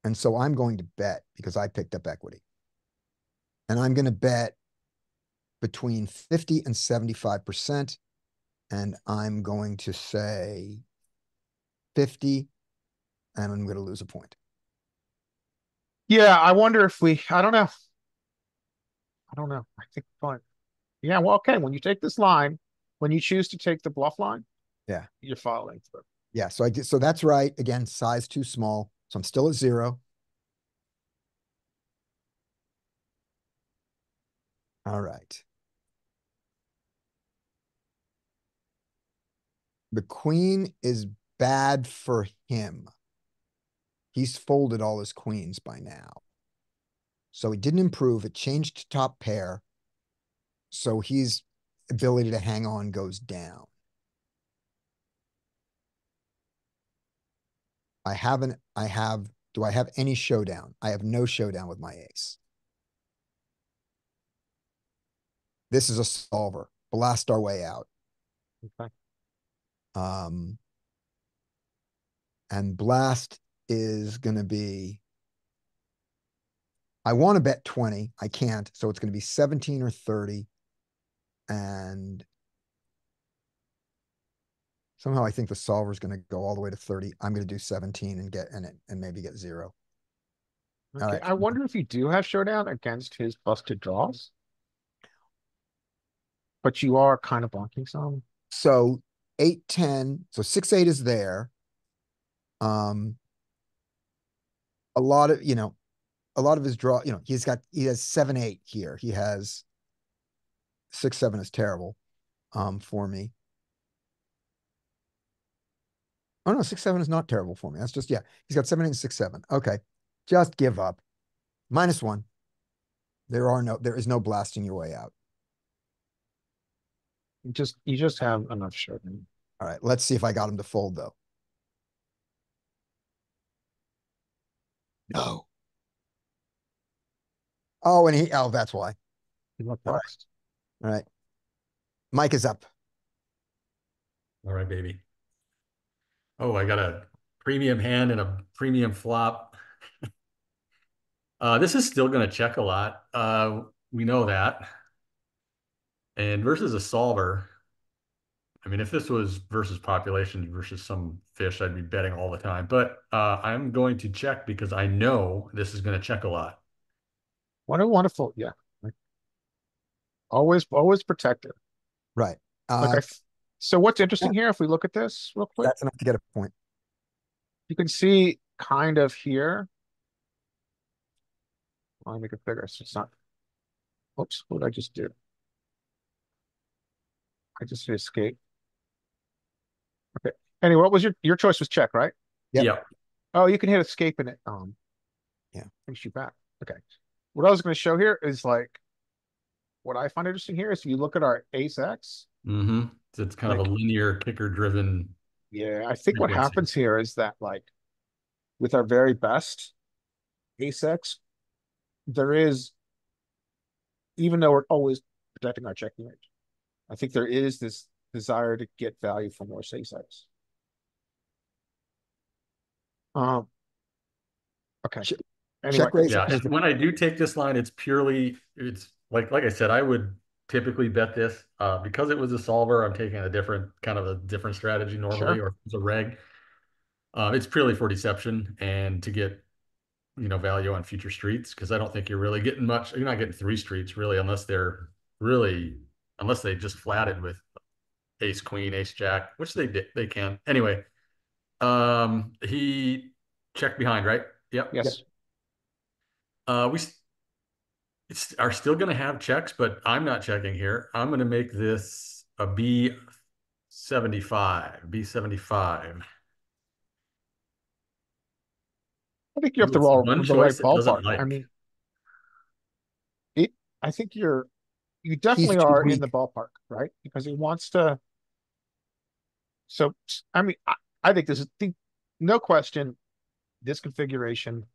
B: And so I'm going to bet because I picked up equity. And I'm going to bet between 50 and 75%. And I'm going to say 50, and I'm going to lose a point.
C: Yeah, I wonder if I don't know. I think fine. Yeah, well, okay. When you take this line, when you choose to take the bluff line,
B: Yeah.
C: you're following through.
B: Yeah. So that's right. Again, size too small. So I'm still at 0. All right. The queen is bad for him. He's folded all his queens by now. So it didn't improve. It changed to top pair. So his ability to hang on goes down. Do I have any showdown? I have no showdown with my ace. This is a solver. Blast our way out.
C: Okay.
B: And blast is going to be, I want to bet 20. I can't. So it's going to be 17 or 30. And somehow I think the solver is going to go all the way to 30. I'm going to do 17 and get in it and maybe get 0.
C: Okay.
B: All right.
C: I wonder if you do have showdown against his busted draws. But you are kind of bonking some.
B: So 8, 10. So 6, 8 is there. A lot of, his draw, he has 7, 8 here. He has 6, 7 is terrible, for me. Oh no, 6, 7 is not terrible for me. That's just, yeah, he's got 7, 8, 6, 7. Okay. Just give up. -1. There is no blasting your way out.
C: You just have enough showdown.
B: All right. Let's see if I got him to fold though. No. Oh, that's why.
C: Look
B: All right.
C: next.
B: All right. Mike is up.
A: All right, baby. Oh, I got a premium hand and a premium flop. This is still going to check a lot. We know that. And versus a solver, I mean, if this was versus population versus some fish, I'd be betting all the time. But I'm going to check because I know this is going to check a lot.
C: What a wonderful, yeah. Always protected.
B: Right.
C: Like so what's
B: yeah,
C: interesting here, if we look at this real quick,
B: that's enough to get a point.
C: you can see kind of here. Let me make it bigger so it's not. Oops, what did I just do? I just hit escape. Okay. Anyway, what was your choice was check, right?
B: Yep.
A: Yeah.
C: Oh, you can hit escape and it
B: Yeah.
C: brings you back. Okay. What I was going to show here is like what I find interesting here is if you look at our ace X.
A: Mm-hmm. So it's kind of a linear kicker driven.
C: Yeah, I think what
A: frequency.
C: happens here is that like with our very best ace X, there is, even though we're always protecting our checking range, I think there is this desire to get value from more ace X. Okay.
B: Check,
C: Anyway,
B: check raise.
A: Yeah. When I do take this line, it's like I said, I would typically bet this because it was a solver. I'm taking a different strategy normally,
C: Sure.
A: or it's a reg. It's purely for deception and to get value on future streets because I don't think you're really getting much. You're not getting three streets really unless they just flatted with ace queen, ace jack, which they can. Anyway, he checked behind, right? Yep.
C: Yes.
A: We are still going to have checks, but I'm not checking here. I'm going to make this a B75. B75.
C: I think you have
A: It's
C: the
A: one
C: the right
A: choice it
C: ballpark.
A: doesn't like.
C: I mean, I think you
B: He's
C: definitely
B: too
C: are in
B: weak.
C: the ballpark, right? Because he wants to. So, I mean, I think no question, this configuration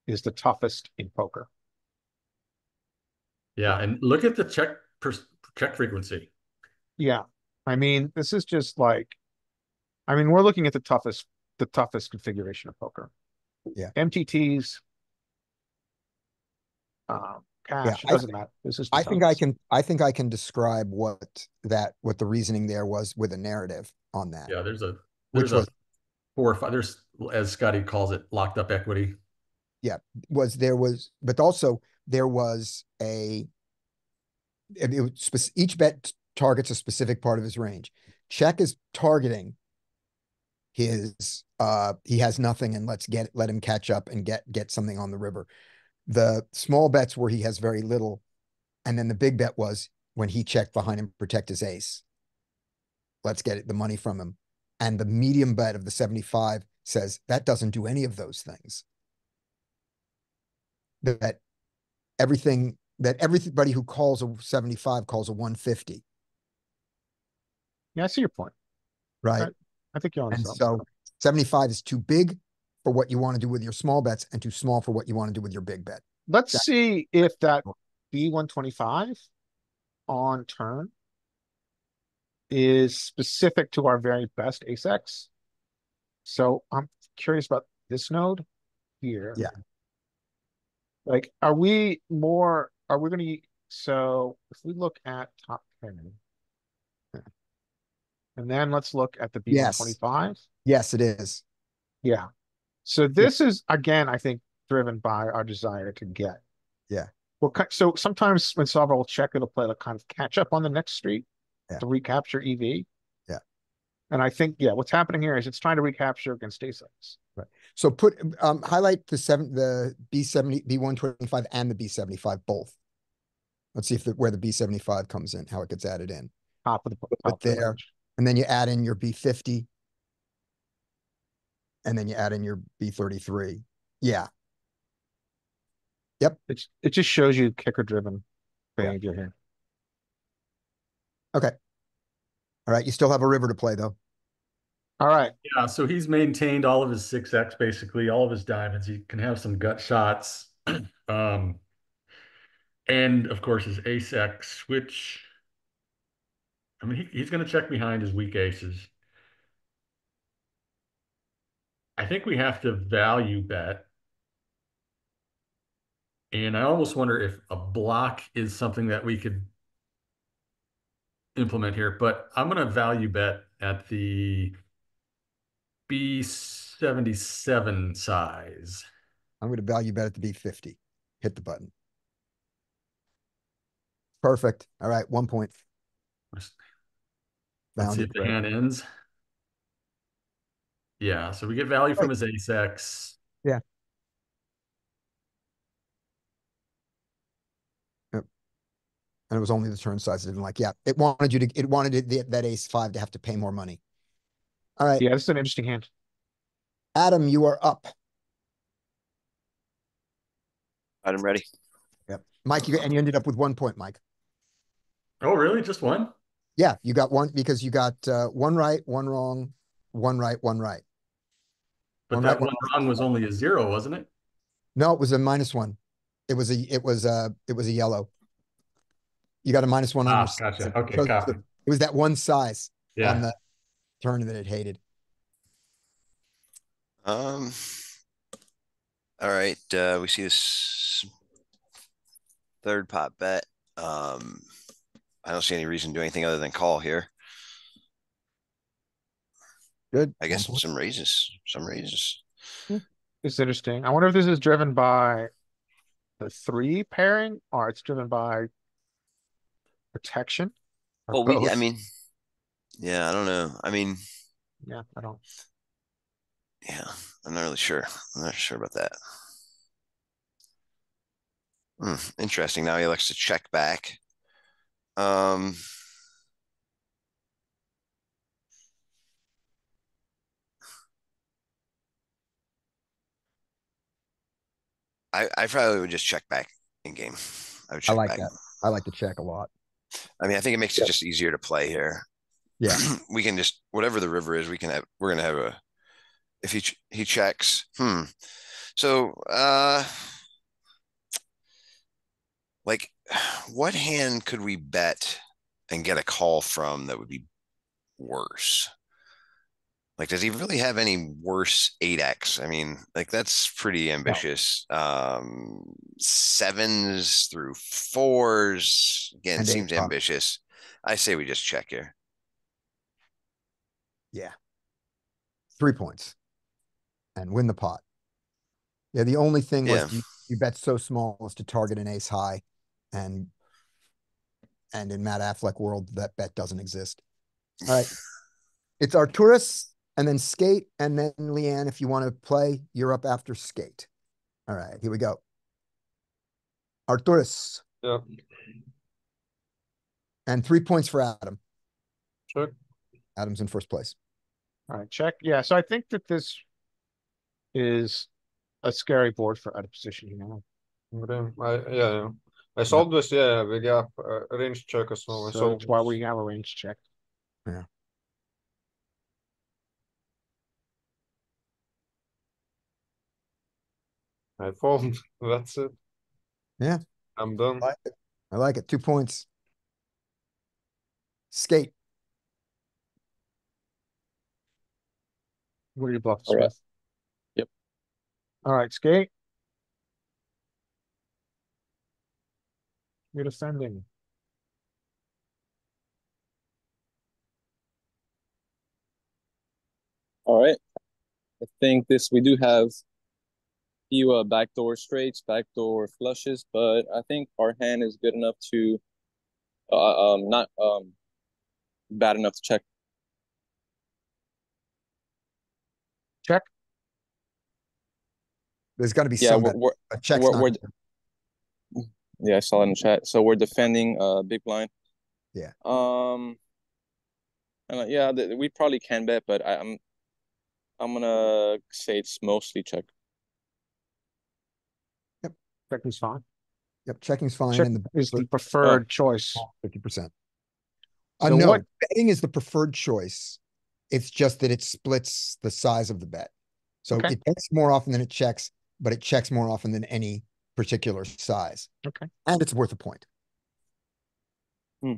C: is the toughest in poker.
A: Yeah, and look at the check frequency.
C: Yeah. I mean, this is just like, I mean, we're looking at the toughest configuration of poker.
B: Yeah.
C: MTTs, cash, it doesn't matter. This is the
B: I think I can describe what the reasoning there was with a narrative on that.
A: Yeah, there's a
B: 4
A: or 5. There's, as Scotty calls it, locked up equity.
B: Yeah, but also there was each bet targets a specific part of his range. Check is targeting his he has nothing and let him catch up and get something on the river. The small bets where he has very little, and then the big bet was when he checked behind him, protect his ace. Let's get the money from him. And the medium bet of the 75 says that doesn't do any of those things. That everybody who calls a 75 calls a 150.
C: Yeah, I see your point.
B: Right.
C: I think you're on.
B: And so 75 is too big for what you want to do with your small bets and too small for what you want to do with your big bet.
C: Let's see if that B125 on turn is specific to our very best ace X. So I'm curious about this node here.
B: Yeah.
C: Like, are we going to, so if we look at top 10, and then let's look at the B125.
B: Yes, it is.
C: Yeah. So this is, again, I think, driven by our desire to get.
B: Yeah.
C: Well, so sometimes when solver will check, it'll play a kind of catch up on the next street to recapture EV.
B: Yeah.
C: And I think, what's happening here is it's trying to recapture against ace X.
B: Right. So highlight the B70, B125 and the B75 both. Let's see where the B75 comes in, how it gets added in.
C: Top of the
B: there. And then you add in your B50. And then you add in your B33. Yeah. Yep.
C: It just shows you kicker driven behavior here.
B: Okay. All right. You still have a river to play though.
C: All right.
A: Yeah. So he's maintained all of his 6X, basically all of his diamonds. He can have some gut shots. And of course his ace X, which, I mean, he's going to check behind his weak aces. I think we have to value bet. And I almost wonder if a block is something that we could implement here, but I'm going to value bet at the B77 size.
B: I'm going to value bet at the B50. Hit the button. Perfect. All right, 1 point.
A: Let's
B: Found
A: see
B: it,
A: if the
B: Greg.
A: hand ends. Yeah, so we get value from his ace X.
B: Yeah. Yep. And it was only the turn size it didn't like. Yeah, it wanted that ace 5 to have to pay more money. All right,
C: Yeah, this is an interesting hand.
B: Adam, you are up.
F: I'm ready.
B: Yep. Mike, and you ended up with 1 point, Mike.
A: Oh, really? Just one?
B: Yeah, you got one because you got one right, one wrong, one right, one right.
A: But
B: One
A: that
B: right, one
A: one
B: wrong.
A: wrong was only a 0, wasn't it?
B: No, it was a -1. It was a yellow. You got a -1 on your
A: Gotcha.
B: size.
A: Okay, copy.
B: It was that one size on
A: Yeah.
B: the turn that it hated.
F: All right. We see this third pot bet. I don't see any reason to do anything other than call here.
B: Good.
F: I guess some raises.
C: It's interesting. I wonder if this is driven by the 3 pairing or it's driven by protection or
F: Well,
C: both.
F: I mean, yeah, I don't know. I mean,
C: Yeah, I don't.
F: yeah, I'm not really sure. I'm not sure about that. Interesting. Now he likes to check back. I probably would just check back in game. I would
B: I
F: check
B: like
F: back.
B: that. I like to check a lot.
F: I mean, I think it makes it just easier to play here.
B: Yeah.
F: We can just whatever the river is, we're gonna have a if he checks. So like what hand could we bet and get a call from that would be worse? Like, does he really have any worse 8x? I mean, like that's pretty ambitious. Sevens through fours again
B: And
F: seems
B: 8-5.
F: ambitious. I say we just check here.
B: Yeah. 3 points and win the pot. Yeah, the only thing was you bet so small as to target an ace high, and in Matt Affleck world, that bet doesn't exist. All right. It's Arturas and then Skate, and then Leanne, if you want to play, you're up after Skate. All right, here we go. Arturas.
E: Yeah.
B: And 3 points for Adam.
E: Check.
B: Adam's in first place.
C: All right, check. Yeah, so I think that this is a scary board for out of position, you know.
E: Yeah. I solved this. Yeah, we got a range check as well.
C: So that's why we have a range check.
B: Yeah.
E: I fold. That's it.
B: Yeah.
E: I'm done.
B: I like it. 2 points. Skate.
C: What are your bluffs
D: All right.
C: with?
D: Yep.
C: All right, Skate. You're defending.
G: All right. I think we do have few backdoor straights, backdoor flushes, but I think our hand is good enough to not bad enough to check.
C: Check.
B: There's got to be
G: Yeah,
B: some a check's not.
G: Yeah, I saw it in the chat. So we're defending big blind.
B: Yeah.
G: And yeah, we probably can bet, but I'm gonna say it's mostly check.
B: Yep.
C: Checking's fine.
B: Yep, checking's fine.
C: Check
B: and the
C: is the preferred choice.
B: 50%.
C: So
B: no,
C: what?
B: betting is the preferred choice. It's just that it splits the size of the bet. So it bets more often than it checks, but it checks more often than any particular size.
C: Okay.
B: And it's worth a point.
C: I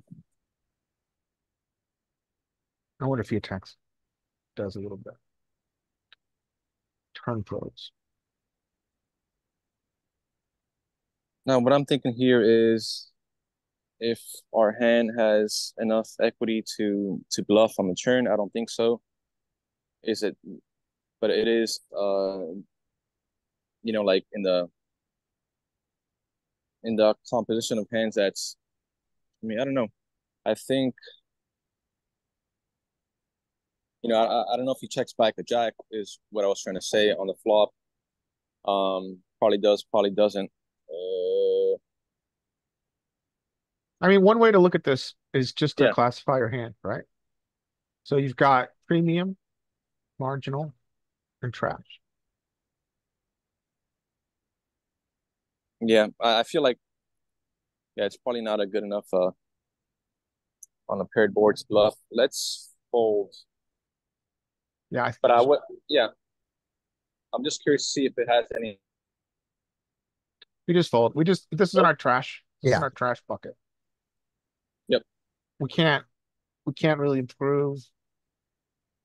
C: wonder if he attacks. Does a little bit. Turn pros.
G: Now, what I'm thinking here is if our hand has enough equity to bluff on the turn. I don't think so. Is it? But it is. Like in the composition of hands. That's. I mean, I don't know. I think. I don't know if he checks back the jack is what I was trying to say on the flop. Probably does, probably doesn't.
C: I mean, one way to look at this is just to
G: Yeah.
C: classify your hand, right? So you've got premium, marginal, and trash.
G: Yeah, I feel like it's probably not a good enough on the paired boards bluff. Let's fold.
C: Yeah, I
G: But yeah. I'm just curious to see if it has any.
C: we just fold. This is in our trash. This is in
B: Yeah.
C: our trash bucket.
G: Yep.
C: We can't really improve.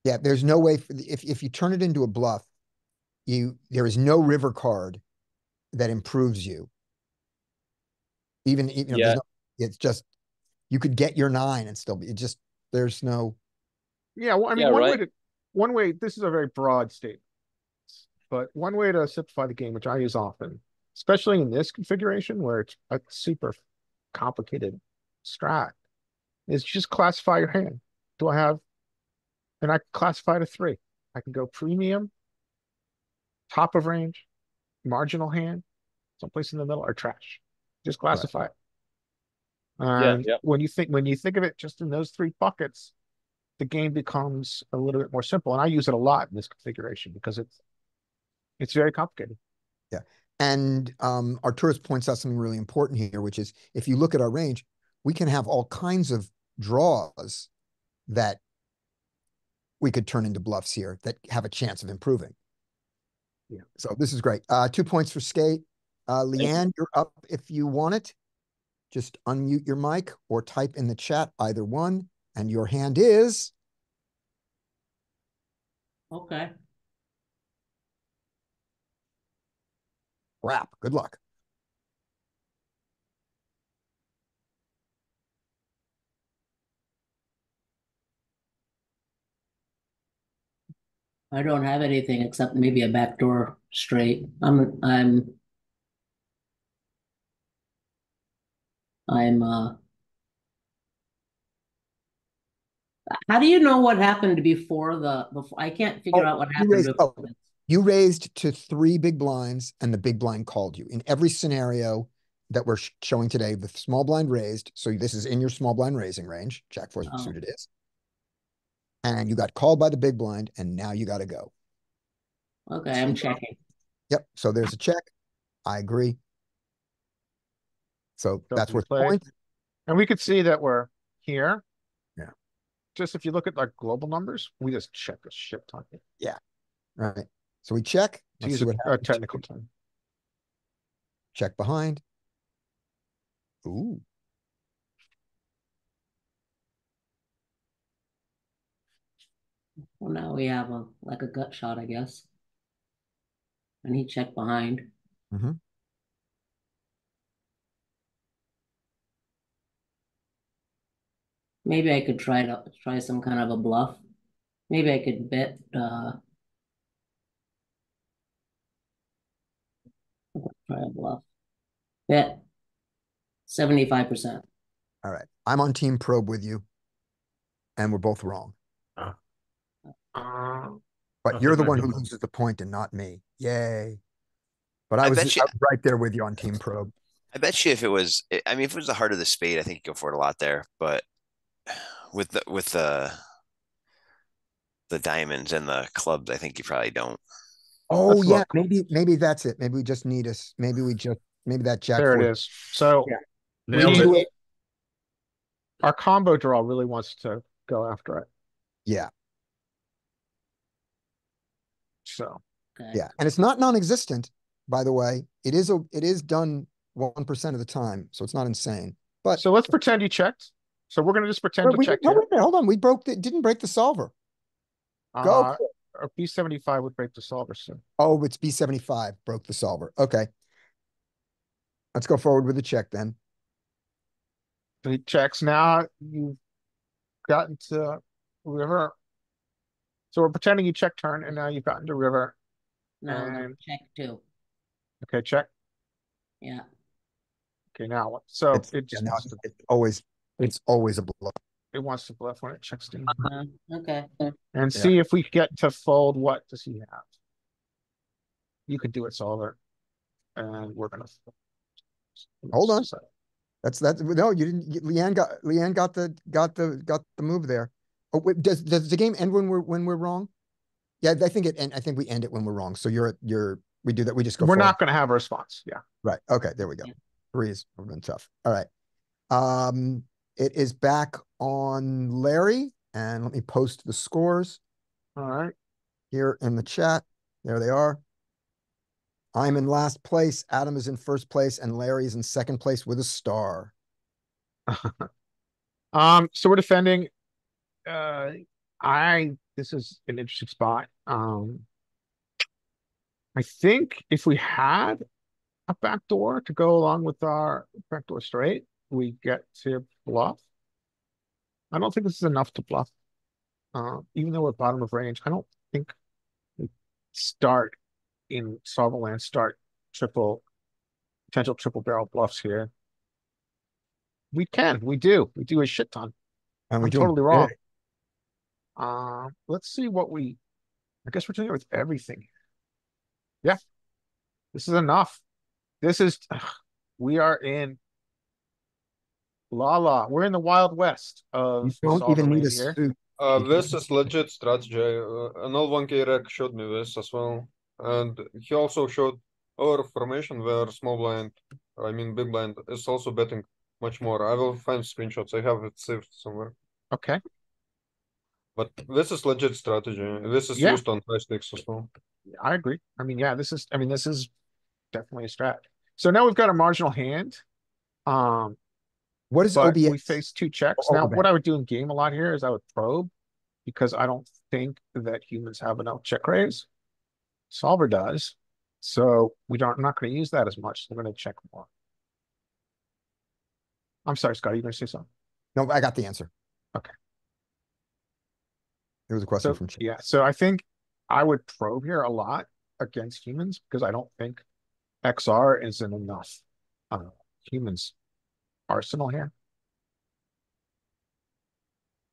B: Yeah, there's no way if you turn it into a bluff, there is no river card that improves you. Even
G: Yeah.
B: it's just you could get your 9 and still be there's no.
C: Yeah, well, I mean,
G: Yeah, right.
C: one way, this is a very broad statement, but one way to simplify the game, which I use often, especially in this configuration where it's a super complicated strat, is just classify your hand. And I classify to 3. I can go premium, top of range, marginal hand, someplace in the middle, or trash. Just classify it. And
G: Yeah.
C: when you think of it just in those 3 buckets, the game becomes a little bit more simple. And I use it a lot in this configuration because it's very complicated.
B: Yeah. And Arturas points out something really important here, which is if you look at our range, we can have all kinds of draws that we could turn into bluffs here that have a chance of improving.
C: Yeah.
B: So this is great. 2 points for Skate. Leanne, you're up if you want it. Just unmute your mic or type in the chat, either one. And your hand is.
H: Okay.
B: Crap. Good luck.
H: I don't have anything except maybe a backdoor straight. I'm how do you know what happened before I can't figure out what happened before this.
B: You raised to 3 big blinds and the big blind called you. In every scenario that we're showing today, the small blind raised. So this is in your small blind raising range. Jack 4 suited is. And you got called by the big blind and now you got to go.
H: Okay, I'm checking.
B: Yep. So there's a check. I agree. So that's worth the point.
C: And we could see that we're here.
B: Yeah.
C: Just if you look at like global numbers, we just check a shit ton.
B: Yeah. All right. So we check.
C: Let's see what happens. Technical time.
B: Check behind. Ooh.
H: Well, now we have a gut shot, I guess. And he checked behind.
B: Mm-hmm.
H: Maybe I could try some kind of a bluff. Maybe I could bet try a bluff. Bet 75%.
B: All right. I'm on Team Probe with you. And we're both wrong. But you're the one who loses the point and not me. Yay. But I was right there with you on Team Probe.
F: I bet you if it was the heart of the spade, I think you go for it a lot there. But with the diamonds and the clubs, I think you probably don't.
B: Oh, yeah. Maybe that's it. Maybe we just need maybe that Jack.
C: There it is. So
A: yeah.
C: Our combo draw really wants to go after it.
B: Yeah.
C: So
B: yeah, and it's not non-existent, by the way. It is done 1% of the time, so it's not insane. But
C: so let's pretend you checked. So we're gonna just pretend to check.
B: Wait, hold on. We didn't break the solver. Go.
C: Or B75 would break the solver soon.
B: Oh, it's B75 broke the solver. Okay. Let's go forward with the check then.
C: he checks. Now you've gotten to river. So we're pretending you check turn, and now you've gotten to river.
H: No, no,
C: And
H: check two.
C: okay, check.
H: Yeah.
C: Okay, now what? So
B: It's,
C: it just
B: no,
C: wants to,
B: it's always a bluff.
C: it wants to bluff when it checks down.
H: Okay.
C: And see if we get to fold. What does he have? You could do it, solver. And we're gonna
B: Hold on. No, you didn't. Leanne got the move there. Oh, wait, does the game end when we're wrong? Yeah, I think I think we end it when we're wrong. So we do that. We just go.
C: We're
B: forward.
C: not gonna have a response. Yeah.
B: Right. Okay. There we go.
H: Yeah.
B: Threes have been tough. All right. It is back on Larry, and let me post the scores
C: All right.
B: here in the chat. There they are. I'm in last place. Adam is in first place, and Larry is in second place with a star.
C: So we're defending. This is an interesting spot. I think if we had a backdoor to go along with our backdoor straight, we get to bluff. I don't think this is enough to bluff. Even though we're bottom of range, I don't think we start in solver land, potential triple barrel bluffs here. We do a shit ton.
B: And
C: I'm totally wrong. Let's see I guess we're doing it with everything. Yeah, this is enough. We are in we're in the Wild West of
B: You don't even need a
C: here.
B: suit.
E: This is legit strategy. An L1K rec showed me this as well. And he also showed our formation where small blind, I mean big blind, is also betting much more. I will find screenshots. I have it saved somewhere.
C: Okay.
E: But this is legit strategy. This is used on high stakes as well.
C: I agree. I mean, this is definitely a strat. So now we've got a marginal hand.
B: What is
C: but
B: OBS?
C: we face two checks. Now, what I would do in game a lot here is I would probe because I don't think that humans have enough check raise. Solver does. So I'm not going to use that as much. So I'm going to check more. I'm sorry, Scott, are you going to say something?
B: No, I got the answer.
C: Okay.
B: It was a question from chat.
C: Yeah, so I think I would probe here a lot against humans because I don't think XR isn't enough humans arsenal here.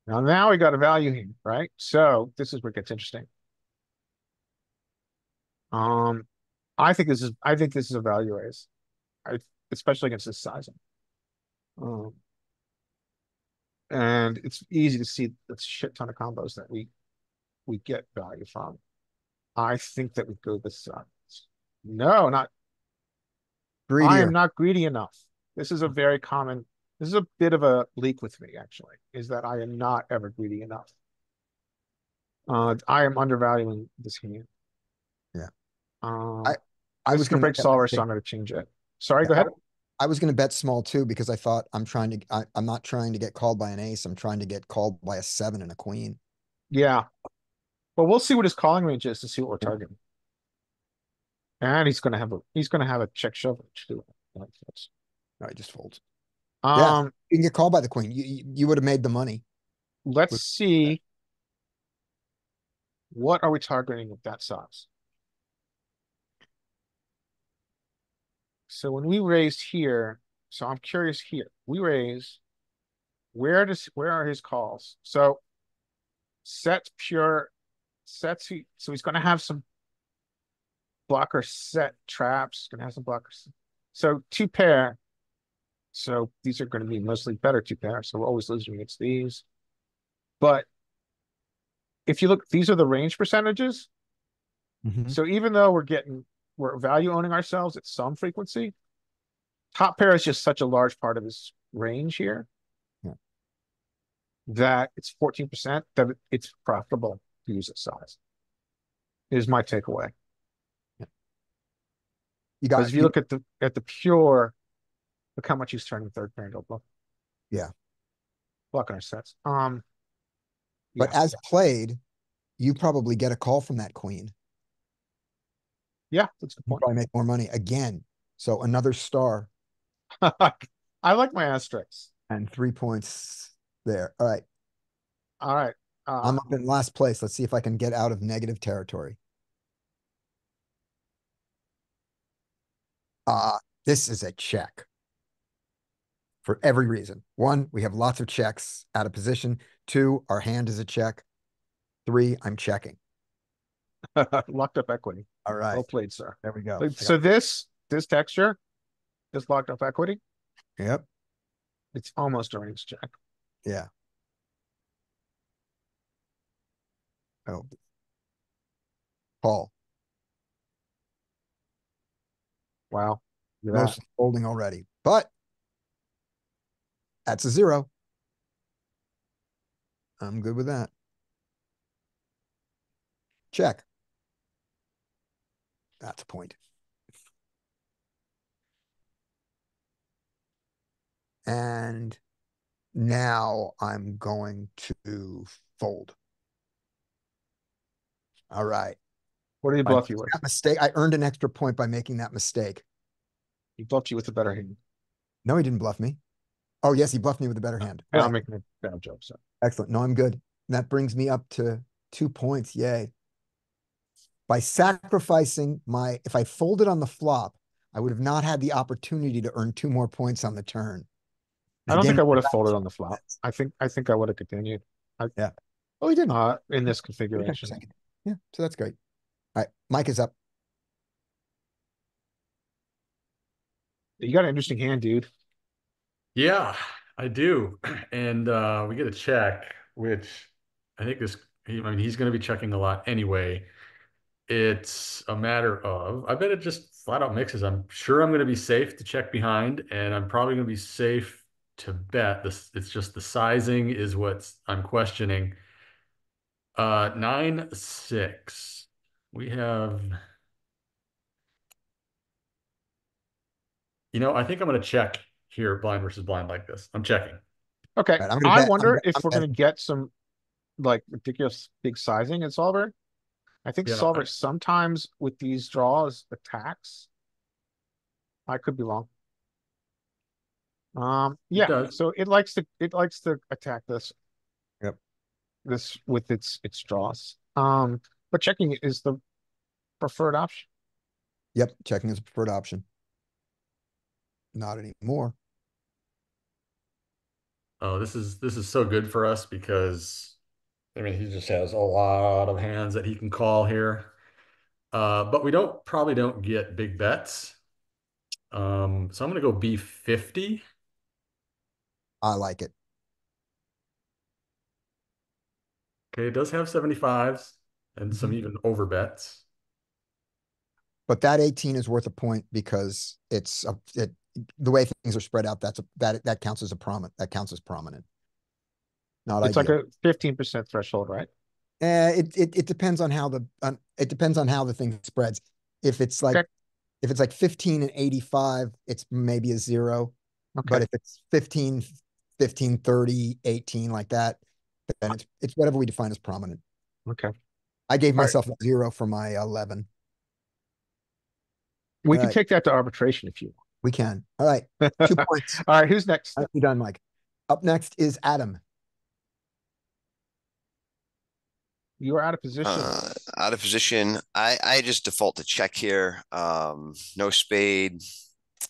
C: Now we got a value hand, right? So this is where it gets interesting. I think this is a value raise. Especially against this sizing. And it's easy to see the shit ton of combos that we get value from. I think that we go this side. No, not greedy. I am not greedy enough. This is a bit of a leak with me, actually, is that I am not ever greedy enough. I am undervaluing this hand.
B: Yeah.
C: I was going to break solver, so I'm going to change it. Sorry, go ahead.
B: I was going to bet small too because I thought I'm not trying to get called by an ace. I'm trying to get called by a 7 and a queen.
C: Yeah. Well, we'll see what his calling range is to see what we're targeting. And he's going to have a check shove too.
B: No, he just folds.
C: Yeah,
B: you can get called by the queen. You would have made the money.
C: Let's see. What are we targeting with that size? So when we raised here, so I'm curious here. We raise. Where are his calls? So sets pure sets. So he's going to have some blocker set traps. Going to have some blockers. So 2 pair. So these are going to be mostly better 2 pair. So we're always losing against these. But if you look, these are the range percentages.
B: Mm-hmm.
C: So even though we're value owning ourselves at some frequency, top pair is just such a large part of his range here.
B: Yeah.
C: That it's 14%, that it's profitable to use this size. Is my takeaway.
B: Yeah.
C: Because if you look at the pure, look how much he's turning third pair into a bluff.
B: Yeah.
C: Blocking our sets.
B: But as played, you probably get a call from that queen.
C: Yeah, that's a good point.
B: Probably make more money again. So another star.
C: I like my asterisks.
B: And 3 points there. All right.
C: All right.
B: I'm up in last place. Let's see if I can get out of negative territory. This is a check. For every reason. 1, we have lots of checks out of position. 2, our hand is a check. 3, I'm checking.
C: Locked up equity.
B: All right.
C: Well played, sir.
B: There we go.
C: So this texture, this locked up equity,
B: Yep.
C: it's almost a range check.
B: Yeah. Oh. Paul.
C: Wow. Look at that.
B: Most folding already. But that's a 0. I'm good with that. Check. That's a point. And now I'm going to fold. All right.
C: What did he bluff you with?
B: That mistake. I earned an extra point by making that mistake.
C: He bluffed you with a better hand.
B: No, he didn't bluff me. Oh, yes, he bluffed me with a better hand.
C: I'm making a bad joke, so.
B: Excellent. No, I'm good. That brings me up to 2 points. Yay. By sacrificing if I folded on the flop, I would have not had the opportunity to earn 2 more points on the turn.
C: I don't think I would have folded on the flop. I think I would have continued.
B: Yeah. Oh, he didn't.
C: In this configuration.
B: Yeah, so that's great. All right, Mike is up.
C: You got an interesting hand, dude.
A: Yeah, I do. And we get a check, which I think he's going to be checking a lot anyway. It's a matter of, I bet it just flat out mixes. I'm sure I'm going to be safe to check behind, and I'm probably going to be safe to bet. It's just the sizing is what I'm questioning. 9-6. We have, I think I'm going to check here, blind versus blind like this. I'm checking.
C: Okay.
B: Right,
C: I wonder if we're going to get some like ridiculous big sizing in solver. I think solver sometimes with these draws attacks. I could be wrong. Yeah, so it likes to attack this.
B: Yep.
C: This with its draws. But checking is the preferred option.
B: Yep, checking is a preferred option. Not anymore.
A: Oh, this is so good for us because he just has a lot of hands that he can call here. But we probably don't get big bets. So I'm gonna go B50.
B: I like it.
A: Okay, it does have 75s and some even over bets.
B: But that 18 is worth a point because the way things are spread out, that counts as prominent. Not
C: it's
B: ideal.
C: Like a 15% threshold, right?
B: It depends on how the thing spreads. If it's like 15 and 85, it's maybe a 0. Okay. But if it's 15, 30, 18 like that, then it's whatever we define as prominent.
C: Okay.
B: I gave myself a 0 for my 11.
C: We can take that to arbitration if you want.
B: We can. All right. 2 points.
C: All right. Who's next?
B: You're done, Mike. Up next is Adam.
C: You are out of position.
F: Out of position. I just default to check here. No spade.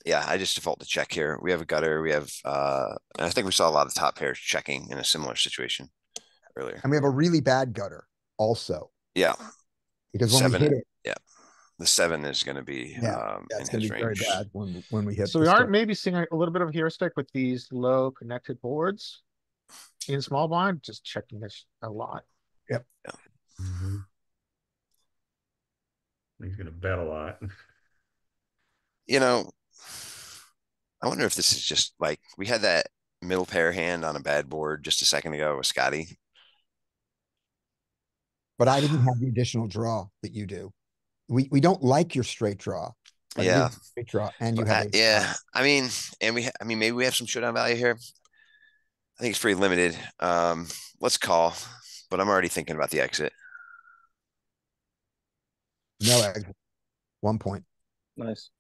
F: Yeah, I just default to check here. We have a gutter. We have, and I think we saw a lot of top pairs checking in a similar situation earlier.
B: And we have a really bad gutter also.
F: Yeah.
B: Because when we hit it.
F: Yeah. The 7 is going to be
B: it's going to be very bad when we hit.
C: So we are maybe seeing a little bit of a heuristic with these low connected boards in small blind, just checking this a lot.
B: Yep.
F: Yeah.
A: Mm-hmm. He's going to bet a lot.
F: I wonder if this is just like we had that middle pair hand on a bad board just a second ago with Scotty.
B: But I didn't have the additional draw that you do. We don't like your straight draw.
F: Yeah.
B: Straight draw, and you have
F: maybe we have some showdown value here. I think it's pretty limited. Let's call, but I'm already thinking about the exit.
B: No exit. 1 point.
G: Nice.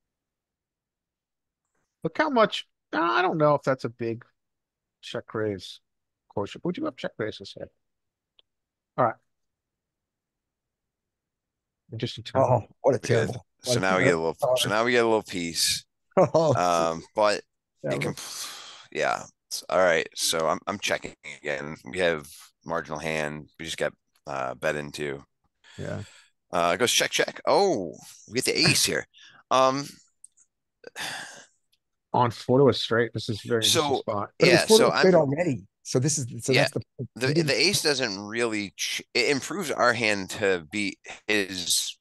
C: Look how much. I don't know if that's a big check raise quotient. Would you have check raises here? All right. Interesting turn.
B: Oh, what a
F: We get-
B: terrible.
F: So
B: like,
F: now we get a little. So
B: card.
F: now we get a little piece.
B: Oh,
F: But
B: that
F: it can.
B: was-
F: Yeah. All right. So I'm checking again. We have marginal hand. We just got bet into.
B: yeah.
F: It goes check. Oh, we get the ace here. Um.
C: On 4 to a straight. This is a very interesting
F: So
C: spot.
B: But it was
F: yeah.
B: four
F: So
B: to a straight
F: I'm.
B: already. So this is so
F: Yeah.
B: that's the
F: The
B: he didn't-
F: the ace doesn't really. It improves our hand to beat his,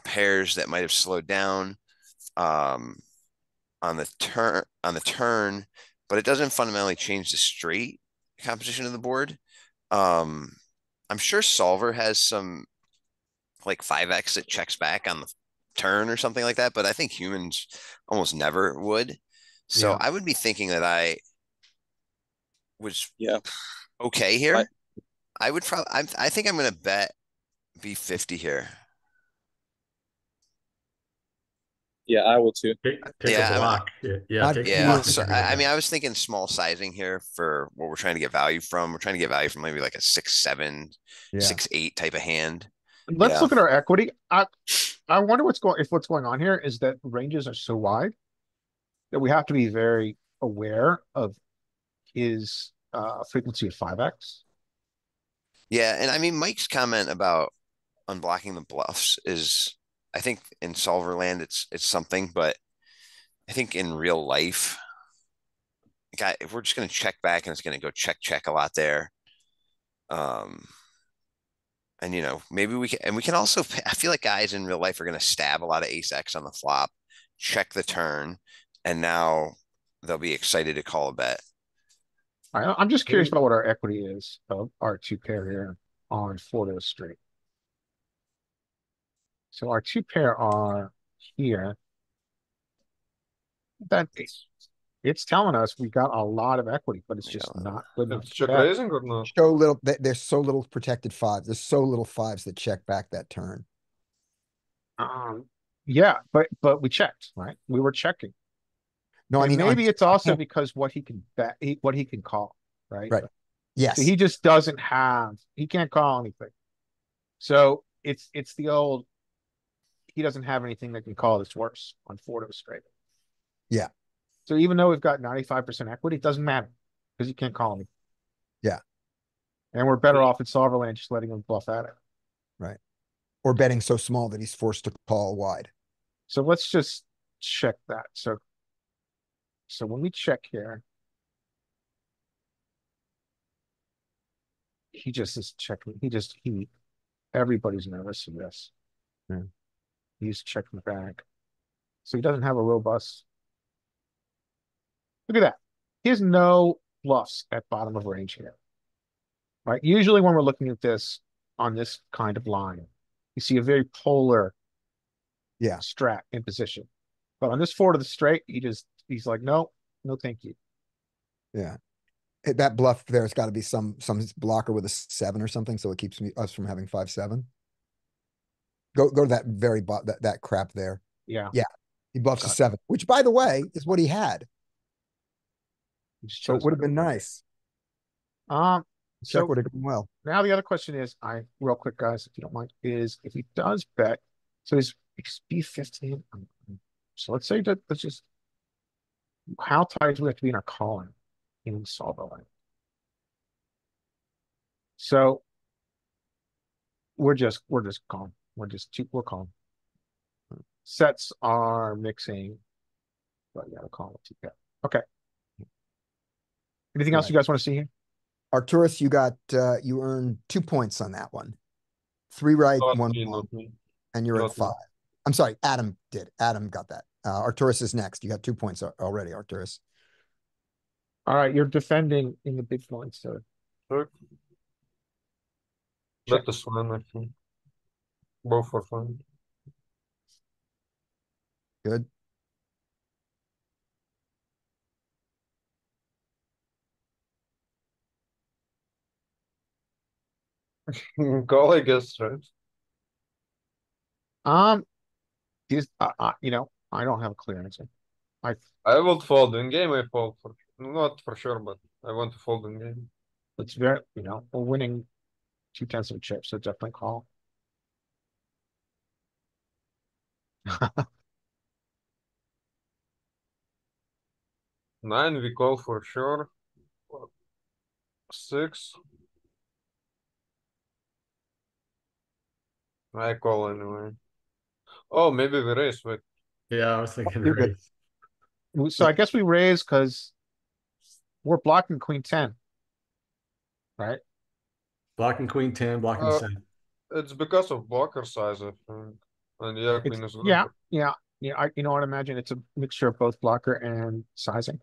F: pairs that might have slowed down. On the turn, but it doesn't fundamentally change the straight composition of the board. I'm sure solver has some like 5x that checks back on the turn or something like that, but I think humans almost never would. So
C: Yeah.
F: I would be thinking that I was
G: Yeah.
F: okay here. I would probably I think I'm gonna bet B50 here.
G: Yeah, I will too.
A: Take
F: Yeah,
A: a block. Yeah,
B: I'd-
A: take a
F: Yeah,
A: block.
F: so
A: if you're gonna
F: I mean,
A: bet.
F: I was thinking small sizing here for what we're trying to get value from. We're trying to get value from maybe like a 6-7,
B: Yeah.
F: 6-8 type of hand.
C: Let's
F: Yeah.
C: look at our equity. I wonder what's going on here is that ranges are so wide that we have to be very aware of his frequency of 5x.
F: Yeah, and I mean, Mike's comment about unblocking the bluffs is, I think in solver land it's something, but I think in real life, if we're just gonna check back and it's gonna go check a lot there. And maybe we can also, I feel like guys in real life are gonna stab a lot of ace X on the flop, check the turn, and now they'll be excited to call a bet.
C: I'm just curious about what our equity is of our 2 pair here on 4 to a straight. So our 2 pair are here. That it's telling us we got a lot of equity, but it's just
F: Yeah.
C: not good enough
E: It's
C: to
E: check
C: bet.
E: raising or not?
B: Show little. There's so little protected fives. There's so little fives that check back that turn.
C: Yeah, but we checked, right? We were checking.
B: No, I
C: And
B: mean
C: maybe it's also
B: yeah.
C: because what he can bet, what he can call, right?
B: Right. Yes.
C: So he just doesn't have, he can't call anything. So it's the old, he doesn't have anything that can call that's worse on 4 to a straight.
B: Yeah.
C: So even though we've got 95% equity, it doesn't matter because you can't call anything.
B: Yeah.
C: And we're better off at solver land just letting him bluff at it.
B: Right. Or betting so small that he's forced to call wide.
C: So let's just check that. So when we check here, he just is checking. Everybody's nervous of this.
B: Yeah.
C: He's checking back. So he doesn't have a robust. Look at that. He has no bluffs at bottom of range here. Right? Usually when we're looking at this on this kind of line, you see a very polar strat in position. But on this 4 to the straight, he's like, no, thank you.
B: Yeah. That bluff there's got to be some blocker with a 7 or something, so it keeps us from having 5-7. Go to that very that crap there.
C: Yeah.
B: Yeah. He bluffs a 7, which by the way is what he had. So it would have been nice. Check would have gone well.
C: Now the other question is, real quick, guys, if you don't mind, is if he does bet, so he's B15. So let's say that how tight do we have to be in our calling in solver line? So we're calm. We're calm. Sets are mixing, but you gotta call it TPEP. Okay. Anything else you guys want to see here?
B: Arturas, you earned 2 points on that one. 3 right,
E: Not
B: 1
E: me,
B: wrong,
E: not me.
B: and you're
E: Not
B: at
E: me.
B: 5. I'm sorry, Adam did. Adam got that. Arturas is next. You got 2 points already, Arturas.
C: All right, you're defending in the big blind, so
E: Check.
C: Check.
E: Bet is fine, I think. Both are fine.
B: Good.
E: Call, I guess, right?
C: I don't have a clear answer.
E: I would fold in game. I fold not for sure, but I want to fold in game.
C: It's very, we're winning 2/10 of a chip, so definitely call.
E: 9, we call for sure. 6. I call anyway. Oh, maybe we raise, wait.
A: Yeah, I was thinking
B: You're good.
A: raise.
C: So I guess we raise because we're blocking queen 10. Right?
A: Blocking queen 10, blocking
E: Uh,
A: 7.
E: It's because of blocker size, I think. And yeah, queen is good.
C: Yeah. I'd imagine it's a mixture of both blocker and sizing.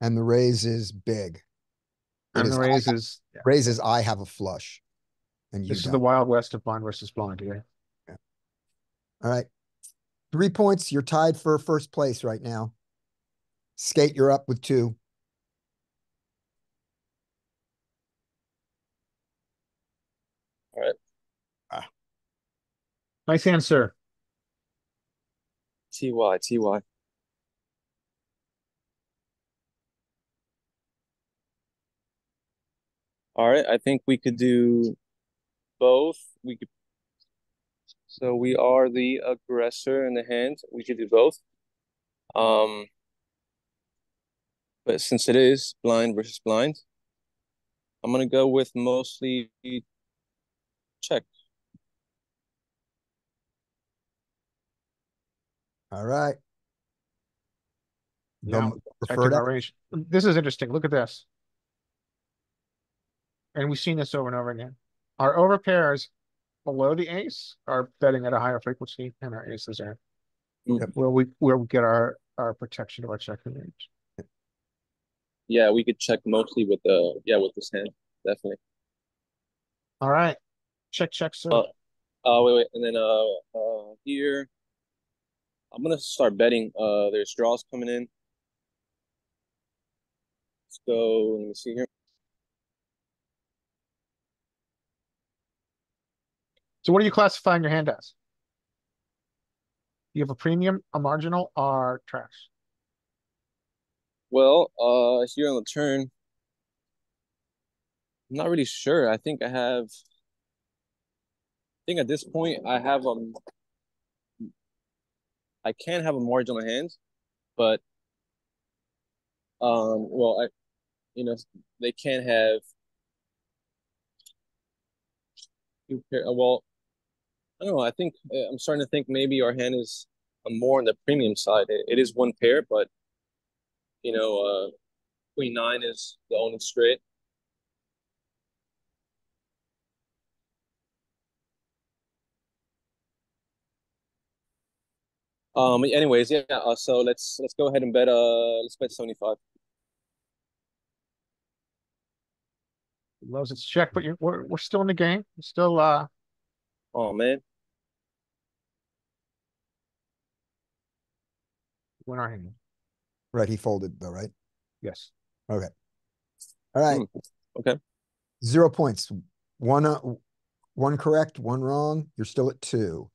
B: And the raise is big.
C: And the raise is
B: Raise is I have a flush. And you
C: this is
B: don't.
C: the Wild West of blind versus blind here.
B: Yeah. All right. 3 points. You're tied for first place right now. Skate, you're up with 2.
G: All right.
C: Nice answer.
G: TY. All right, I think we could do both. So we are the aggressor in the hand. We could do both. But since it is blind versus blind, I'm gonna go with mostly check.
B: All right.
C: Yeah,
B: The
C: checking
B: preferred
C: our range. This is interesting. Look at this. And we've seen this over and over again. Our overpairs below the ace are betting at a higher frequency, and our aces are
B: Yep.
C: where we get our protection of our checking range.
G: Yeah, we could check mostly with with this hand, definitely.
C: All right. Check, sir.
G: Wait, and then here I'm gonna start betting. There's draws coming in. Let's go. Let me see here.
C: So what are you classifying your hand as? You have a premium, a marginal, or trash?
G: Well, here on the turn, I'm not really sure. I think at this point I have I can have a marginal hand, but well, they can have well, I don't know. I think I'm starting to think maybe our hand is more on the premium side. It is one pair, but queen 9 is the only straight. Anyways, yeah. So let's go ahead and bet. Let's bet 75.
C: Loves its check, but we're still in the game. We're still
G: Oh man.
C: win our hand.
B: Right, he folded though, right?
C: Yes.
B: Okay. All right.
G: Okay.
B: 0 points. One correct, 1 wrong. You're still at 2.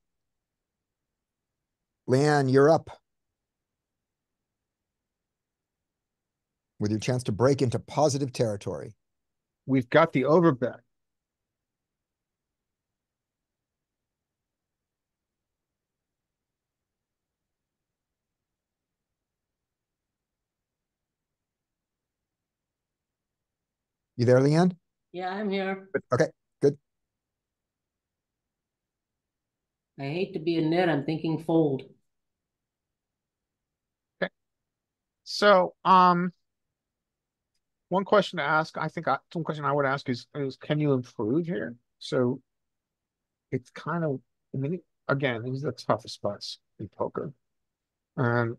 B: Leanne, you're up. With your chance to break into positive territory.
C: We've got the overbet.
B: You there, Leanne?
H: Yeah, I'm here.
B: Okay, good.
H: I hate to be a nit. I'm thinking fold.
C: Okay. So, one question to ask, one question I would ask is can you improve here? So it's kind of, I mean, again, these are the toughest spots in poker. And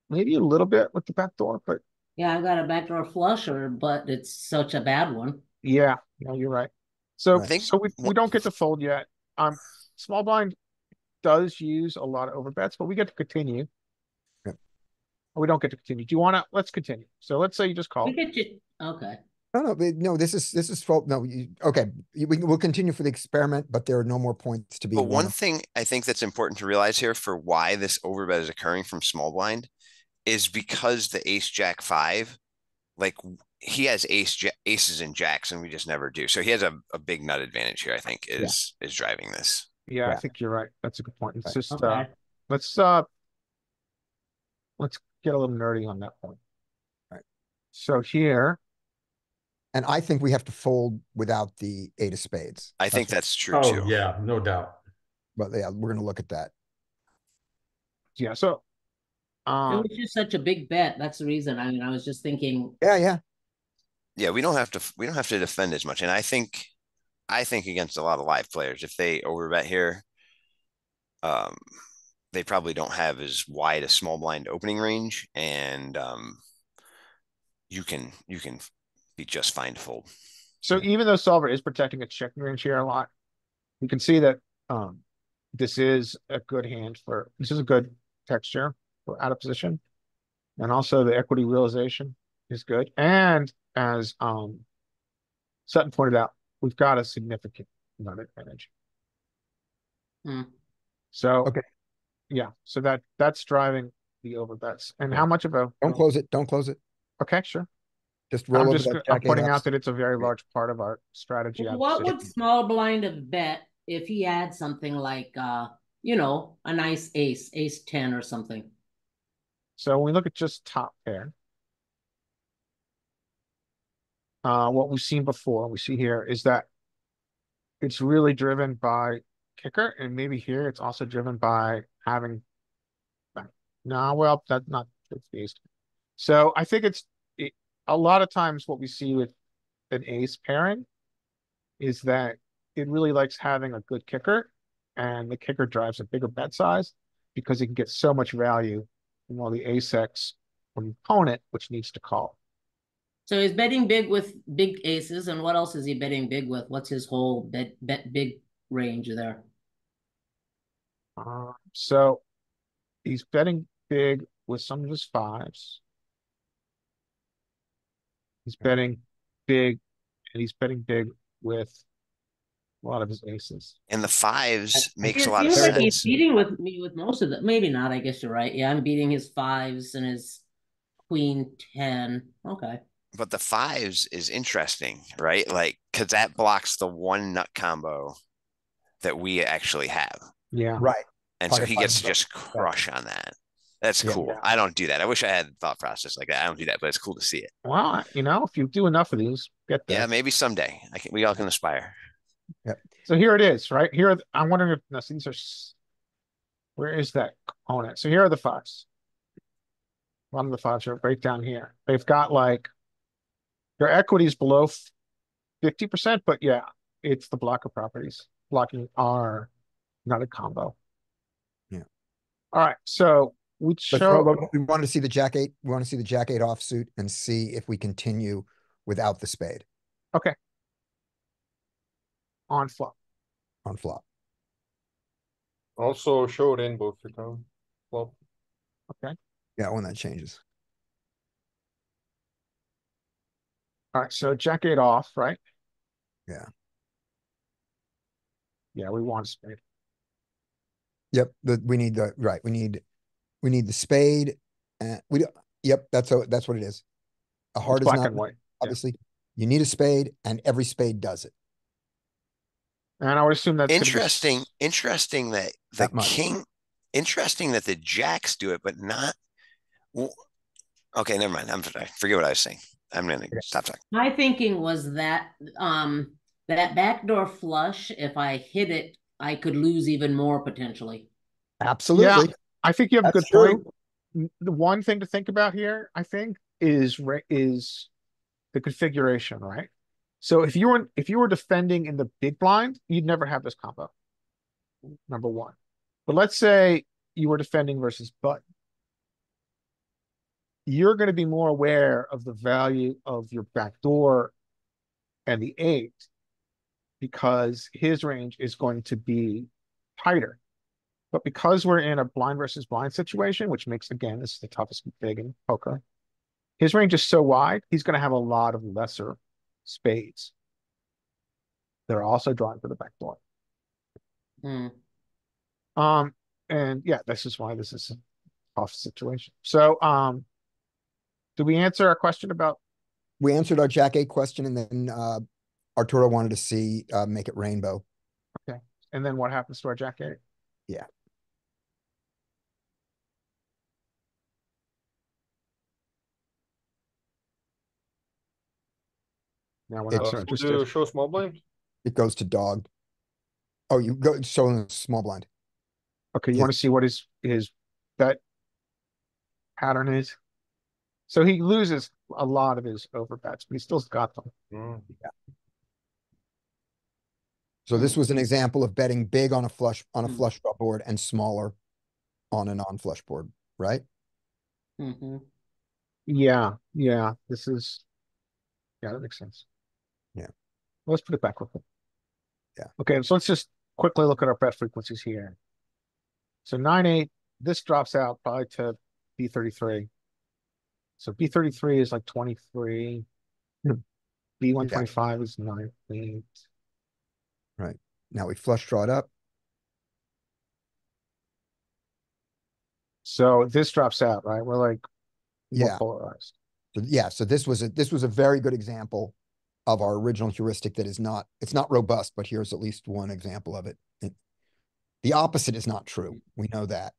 C: maybe a little bit with the back door, but
H: Yeah, I've got a backdoor flusher, but it's such a bad one.
C: yeah, you're right. So
B: Right.
C: so we don't get to fold yet. Small blind does use a lot of overbets, but we get to continue.
B: Yep.
C: We don't get to continue. Do you want to? Let's continue. So let's say you just call.
H: We get to, okay.
B: No, this is fault. No, okay. We'll continue for the experiment, but there are no more points to be
F: But one
B: won.
F: thing I think that's important to realize here for why this overbet is occurring from small blind is because the ace jack 5, like he has aces and jacks, and we just never do. So he has a big nut advantage here, I think, is driving this.
C: Yeah, I
B: Yeah.
C: think you're right. That's a good point. It's
B: Right.
C: just
H: Okay.
C: let's get a little nerdy on that point.
B: Right.
C: So here,
B: And I think we have to fold without the 8 of spades.
F: I think
B: what-
F: that's true
A: Oh,
F: too.
A: yeah, no doubt.
B: But yeah, we're gonna look at that.
C: yeah, so
H: It was just such a big bet. That's the reason. I mean, I was just thinking,
B: Yeah.
F: Yeah, we don't have to defend as much. And I think against a lot of live players, if they overbet here, they probably don't have as wide a small blind opening range, and you can be just fine to fold.
C: so even though solver is protecting its checking range here a lot, you can see that this is a good hand for this is a good texture for out of position. And also the equity realization is good. And as Sutton pointed out, we've got a significant nut advantage.
H: hmm.
C: So
B: Okay.
C: yeah, so that's driving the overbets. And how much of a
B: Don't close it. Don't close it.
C: okay, sure.
B: Just roll
C: I'm
B: over
C: just
B: that
C: I'm
B: jack
C: pointing
B: 8
C: out
B: off.
C: that it's a very large part of our strategy. out of
H: What would
C: position.
H: small blind have bet if he had something like, you know, a nice ace 10 or something?
C: So when we look at just top pair, what we've seen before, we see here is that it's really driven by kicker, and maybe here it's also driven by having. No, well, that's not based. So I think a lot of times what we see with an ace pairing is that it really likes having a good kicker, and the kicker drives a bigger bet size because it can get so much value from all the ace X from the opponent, which needs to call.
H: So he's betting big with big aces, and what else is he betting big with? What's his whole bet big range there?
C: So he's betting big with some of his fives. He's betting big, and he's betting big with a lot of his aces.
F: And the fives makes
H: It
F: a lot of
H: seems like he's
F: sense.
H: beating with me with most of them. Maybe not. I guess you're right. Yeah, I'm beating his fives and his queen 10. Okay.
F: But the fives is interesting, right? Like, because that blocks the one nut combo that we actually have.
C: Yeah.
B: Right.
F: And so
B: Pocket
F: he gets to
B: fives.
F: just crush on that. That's
B: Yeah.
F: cool.
C: Yeah.
F: I don't do that. I wish I had thought process like that. I don't do that, but it's cool to see it.
C: Well, you know, if you do enough of these, get there.
F: Yeah, maybe someday. We all can aspire.
C: So here it is, right? Here, I'm wondering if no, these are. Where is that component? So here are the fives. One of the fives are right down here. They've got like their equity is below 50%, but yeah, it's the blocker properties. Blocking are not a combo.
B: Yeah.
C: All right. So we
B: We want to see the jack 8. We want to see the jack 8 offsuit and see if we continue without the spade
C: okay. On flop.
B: on flop.
E: Also show rainbow if you can. Flop.
C: Okay.
B: Yeah, when that changes.
C: All right. So jack 8 off, right?
B: Yeah.
C: Yeah, we want spade.
B: Yep. We need the right. We need the spade. And yep, that's what it is. A heart
C: It's
B: is
C: black
B: not
C: and white.
B: obviously. You need a spade, and every spade does it.
C: And I would assume that's
F: Interesting that the
B: That much.
F: king, interesting that the jacks do it, but not. Well, okay, never mind. I forget what I was saying. I'm gonna stop talking.
H: My thinking was that that backdoor flush, if I hit it, I could lose even more potentially.
B: Absolutely.
C: Yeah, I think you have a
B: That's
C: good point.
B: true.
C: The one thing to think about here, I think, is the configuration, right? So if you were defending in the big blind, you'd never have this combo. Number one. But let's say you were defending versus button. You're going to be more aware of the value of your backdoor and the 8 because his range is going to be tighter. But because we're in a blind versus blind situation, which makes, again, this is the toughest big in poker, his range is so wide, he's going to have a lot of lesser spades. They're also drawing for the backdoor.
H: Hmm.
C: And yeah, this is why this is tough situation. So, did we answer our question about?
B: We answered our Jack 8 question, and then Arturo wanted to see make it rainbow.
C: Okay, and then what happens to our Jack 8?
B: Yeah.
C: Now we're not so
E: Do
C: interested.
E: you show small blind?
B: It goes to dog. Oh, you go showing small blind.
C: Okay, you
B: Yeah.
C: want to see what his bet pattern is? So he loses a lot of his over bets, but he still's got them.
E: Mm.
B: So this was an example of betting big on a flush draw board and smaller on a non-flush board, right?
H: Mm-hmm.
C: Yeah, this is, yeah, that makes sense.
B: Yeah.
C: Let's put it back real quick.
B: Yeah.
C: Okay, so let's just quickly look at our bet frequencies here. So 9-8, this drops out probably to B33. So B33 is like 23.
B: Hmm.
C: B125 is 9-8.
B: Right. Now we flush draw it up.
C: So this drops out, right? We're like more
B: Yeah.
C: polarized.
B: So, yeah. So this was a very good example of our original heuristic that is not, it's not robust, but here's at least one example of it. The opposite is not true. We know that.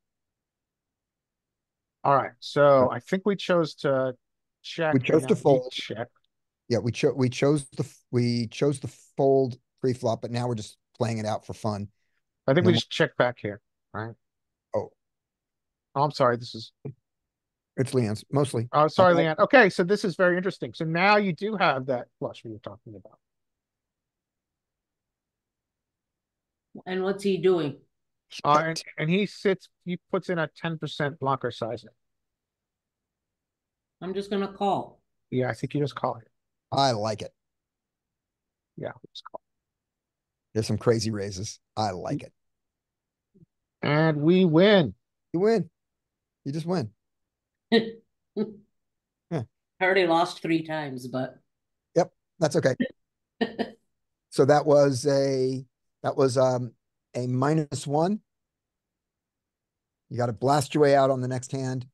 C: All right. So I think we chose to check.
B: We chose to fold.
C: Check.
B: Yeah, we chose the fold pre-flop, but now we're just playing it out for fun.
C: I think
B: No
C: we just check back here, right?
B: Oh,
C: I'm sorry. This is.
B: it's Leanne's mostly.
C: Oh, sorry, Leanne. Okay, so this is very interesting. So now you do have that flush we were talking about.
H: And what's he doing?
C: And he puts in a 10% blocker size.
H: I'm just gonna call.
C: Yeah, I think you just call it.
B: I like it.
C: Yeah, just call.
B: There's some crazy raises. I like it.
C: And we win.
B: You win. You just win.
H: I
B: Yeah.
H: already lost 3 times, but
B: Yep, that's okay. So that was a -1. You got to blast your way out on the next hand.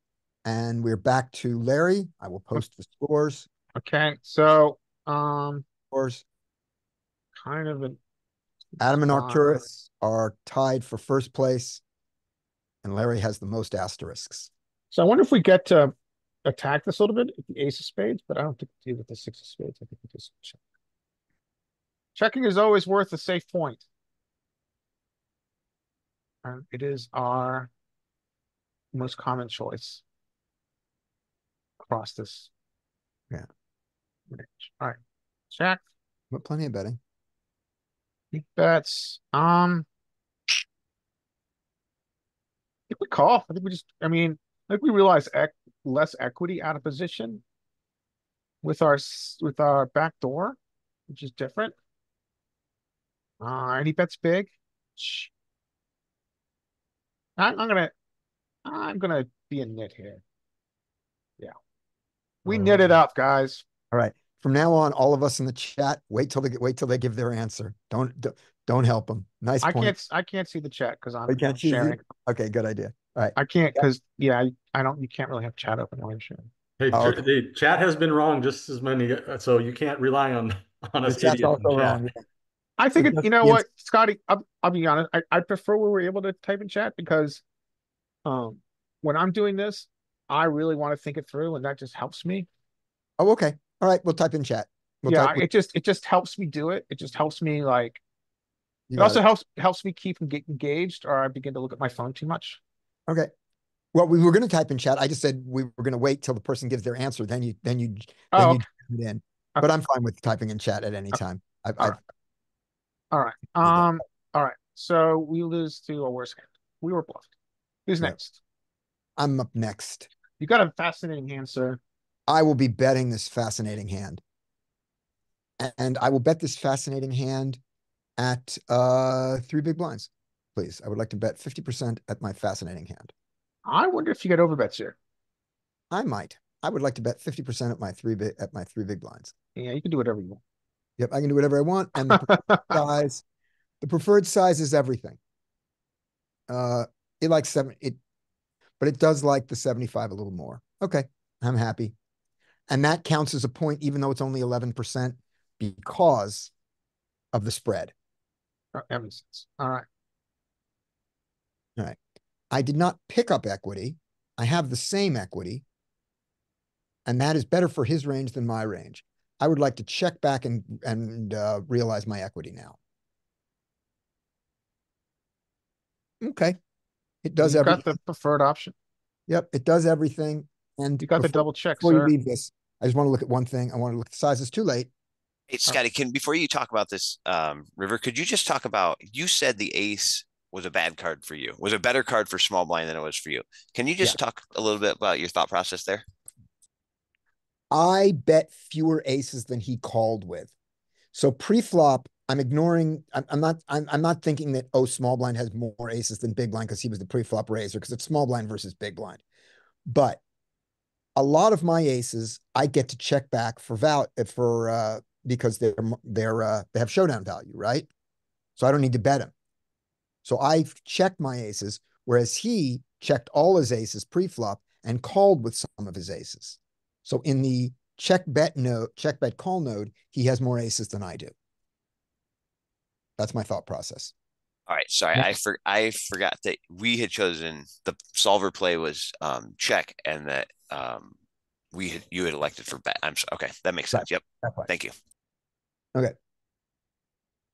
B: And we're back to Larry. I will post the scores.
C: Okay, so
B: Scores.
C: kind of an
B: Adam and Arcturus are tied for first place, and Larry has the most asterisks.
C: So I wonder if we get to attack this a little bit with the ace of spades, but I don't think we do with the 6 of spades. I think we just check. Checking is always worth a safe point. And it is our most common choice across this.
B: Yeah.
C: Range. All right. Check.
B: But plenty of betting.
C: He bets. I think we call. I think we just, I think we realize less equity out of position with our back door, which is different. And he bets big. I'm gonna be a nit here. Yeah. We knit it up, guys.
B: All right. From now on, all of us in the chat, wait till they give their answer. Don't help them. Nice point.
C: I can't see the chat because I'm
B: Can't see
C: sharing.
B: Okay, good idea. All right.
C: I can't because I don't. You can't really have chat open while I'm sharing.
A: Hey,
B: okay.
A: the chat has been wrong just as many, so you can't rely on
B: The
A: us
B: chat's
A: idiots in
B: also
A: chat.
B: wrong.
C: I think
B: It
C: you know
B: does-
C: what, Scotty, I'll be honest. I prefer when we're able to type in chat because when I'm doing this, I really want to think it through and that just helps me.
B: Oh, okay. All right. We'll type in chat.
C: It just helps me do it. It just helps me like
B: You
C: it
B: got
C: also helps me keep engaged or I begin to look at my phone too much.
B: Okay. Well, we were going to type in chat. I just said we were going to wait till the person gives their answer. Then you
C: Okay.
B: jam it in. But I'm fine with typing in chat at any time.
C: All right. All right. So we lose to a worse hand. We were bluffed. Who's
B: Right.
C: next?
B: I'm up next.
C: You got a fascinating hand, sir.
B: I will be betting this fascinating hand. And I will bet this fascinating hand at 3 big blinds. Please. I would like to bet 50% at my fascinating hand.
C: I wonder if you get overbets here.
B: I might. I would like to bet 50% at my 3 big blinds.
C: Yeah, you can do whatever you want.
B: Yep, I can do whatever I want. And the preferred size is everything. It likes 7. but it does like the 75 a little more. Okay, I'm happy. And that counts as a point, even though it's only 11% because of the spread.
C: That makes sense. All right.
B: All right. I did not pick up equity. I have the same equity. And that is better for his range than my range. I would like to check back and realize my equity now. Okay. It does
C: You
B: everything.
C: got the preferred option.
B: Yep, it does everything. And
C: You got the double check,
B: before you
C: sir.
B: leave this, I just want to look at one thing. I want to look at the size. It's too late.
F: Hey, Scotty, before you talk about this, River, could you just talk about, you said the ace was a bad card for you, was a better card for small blind than it was for you. Can you just talk a little bit about your thought process there?
B: I bet fewer aces than he called with. So pre-flop, I'm ignoring, I'm not thinking that, oh, small blind has more aces than big blind because he was the pre-flop raiser, because it's small blind versus big blind. But a lot of my aces, I get to check back because they have showdown value, right? So I don't need to bet him. So I checked my aces, whereas he checked all his aces pre-flop and called with some of his aces. So in the check bet call node, he has more aces than I do. That's my thought process.
F: All right, sorry, I forgot that we had chosen the solver play was check, and that you had elected for bet. Okay, that makes sense. Yep. Thank you.
B: Okay.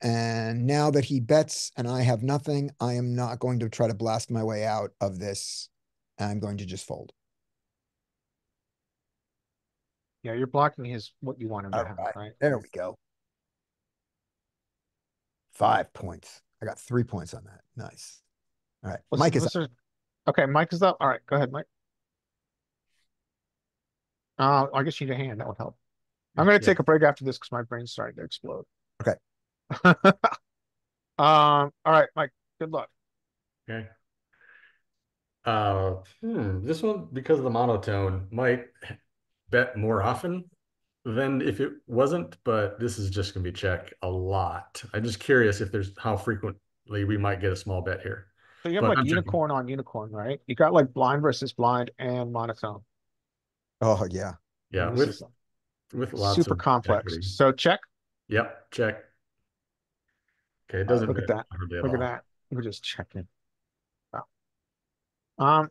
B: And now that he bets and I have nothing, I am not going to try to blast my way out of this. I'm going to just fold.
C: Yeah, you're blocking what you want him to have, right?
B: There we go. 5 points. I got 3 points on that. Nice. All right. Mike is up.
C: Okay, Mike is up. All right, go ahead, Mike. I guess you need a hand. That would help. I'm going to take a break after this because my brain's starting to explode.
B: Okay.
C: All right, Mike, good luck.
A: Okay. This one, because of the monotone, might bet more often than if it wasn't, but this is just going to be check a lot. I'm just curious if there's how frequently we might get a small bet here.
C: So you have like unicorn on unicorn, right? You got like blind versus blind and monotone.
B: Oh, yeah.
A: Yeah, with lots
C: super
A: of
C: complex.
A: equity.
C: So check.
A: Yep, check. Okay, it doesn't
C: look at that. Look at that. We're just checking. Wow.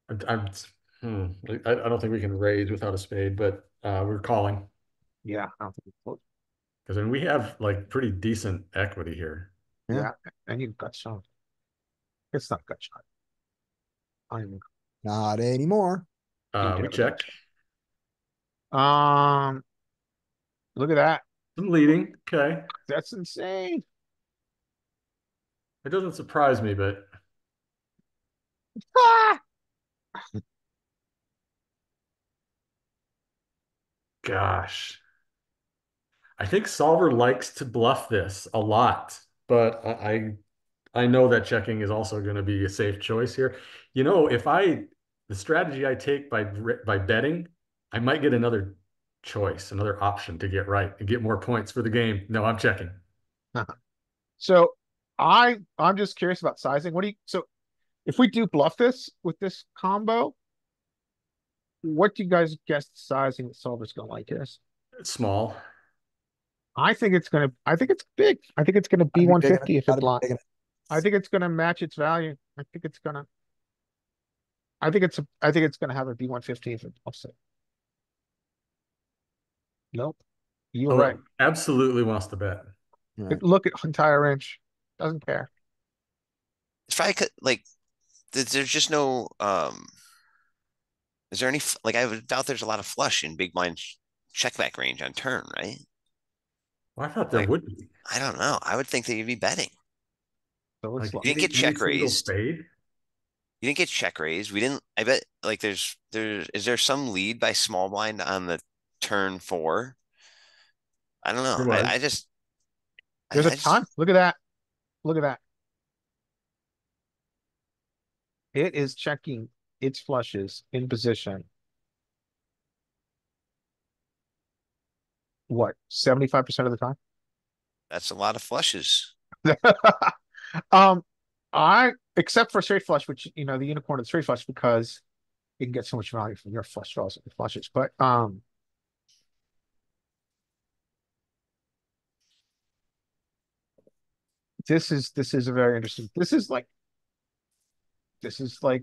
A: I don't think we can raise without a spade, but we're calling.
C: Yeah, I don't think we close.
A: Because we have like pretty decent equity here.
C: Yeah, and you gut shot. It's not gut shot. I'm
B: not anymore.
A: We check.
C: Look at that.
A: I'm leading. Okay.
C: That's insane.
A: It doesn't surprise me, but gosh. I think solver likes to bluff this a lot, but I know that checking is also going to be a safe choice here. You know, the strategy I take by betting, I might get another choice, another option to get right and get more points for the game. No, I'm checking.
C: So I'm just curious about sizing. So if we do bluff this with this combo, what do you guys guess the sizing the solver's gonna like this?
A: It's small.
C: I think it's big. I think it's gonna be 150 if it blocks. I think it's gonna match its value. I think it's gonna have a B150 if it bluffs it. Nope. You're right.
A: Absolutely wants to bet.
B: Right.
C: Look at entire inch. Doesn't care.
F: It's probably like there's just no is there any I would doubt there's a lot of flush in big blind check back range on turn, right?
A: Well, I thought there would be.
F: I don't know. I would think that you'd be betting.
C: So
F: you didn't get check raised. You didn't get check raised. We didn't. I bet is there some lead by small blind on the turn 4? I don't know.
C: There's a ton. Look at that. Look at that. It is checking its flushes in position. What, 75% of the time?
F: That's a lot of flushes.
C: Um, except for straight flush, which, you know, the unicorn of straight flush, because you can get so much value from your flush draws and flushes. But, this is a very interesting, this is like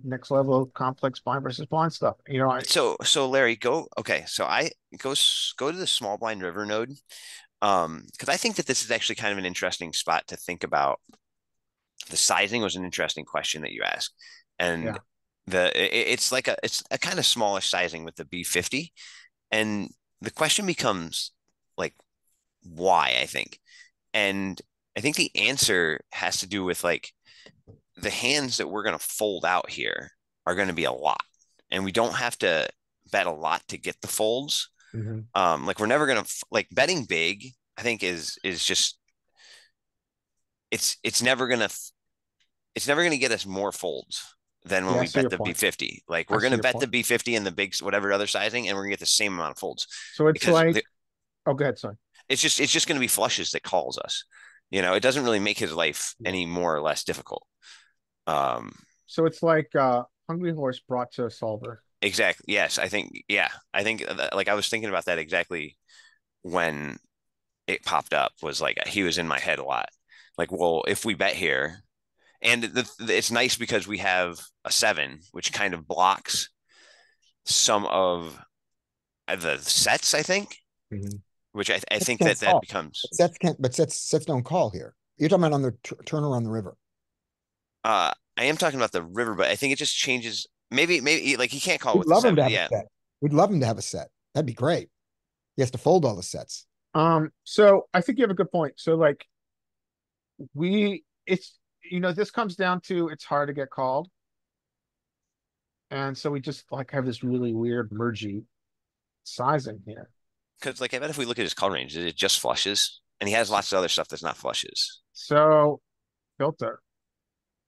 C: next level complex blind versus blind stuff. You know,
F: So Larry, okay. So go to the small blind river node. Because I think that this is actually kind of an interesting spot to think about. The sizing was an interesting question that you asked. And it's a kind of smallish sizing with the B50. And the question becomes like, why, I think. And I think the answer has to do with like the hands that we're going to fold out here are going to be a lot, and we don't have to bet a lot to get the folds. Like we're never going to like betting big. I think is just it's never going to get us more folds than when we bet the B50. Like we're going to bet the B50 and the big whatever other sizing, and we're going to get the same amount of folds.
C: So it's like, oh, go ahead, sorry.
F: It's just going to be flushes that calls us. You know, it doesn't really make his life any more or less difficult.
C: So it's like Hungry Horse brought to a solver.
F: Exactly. Yes, I think like I was thinking about that exactly when it popped up. Was like he was in my head a lot. Like, well, if we bet here, and it's nice because we have a 7, which kind of blocks some of the sets, I think. Which I think that becomes
B: sets don't call here. You're talking about on the turn around the river.
F: I am talking about the river, but I think it just changes. Maybe like he can't call
B: We'd love him to have a set. We'd love him to have a set. That'd be great. He has to fold all the sets.
C: So I think you have a good point. So like it's, you know, this comes down to it's hard to get called. And so we just like have this really weird mergy sizing here.
F: Because like I bet if we look at his call range, it just flushes, and he has lots of other stuff that's not flushes.
C: So filter.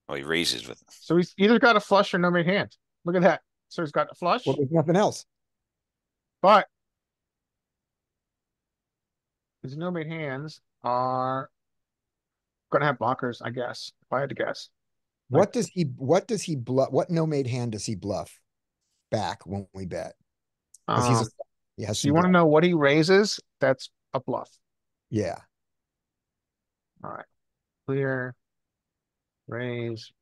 F: Oh, he raises with.
C: So he's either got a flush or no made hand. Look at that. So he's got a flush.
B: Well, there's nothing else.
C: But his no made hands are gonna have blockers, I guess. If I had to guess.
B: What does he bluff? What no made hand does he bluff back when we bet?
C: So you want to know what he raises? That's a bluff.
B: Yeah.
C: All right. Clear. Raise.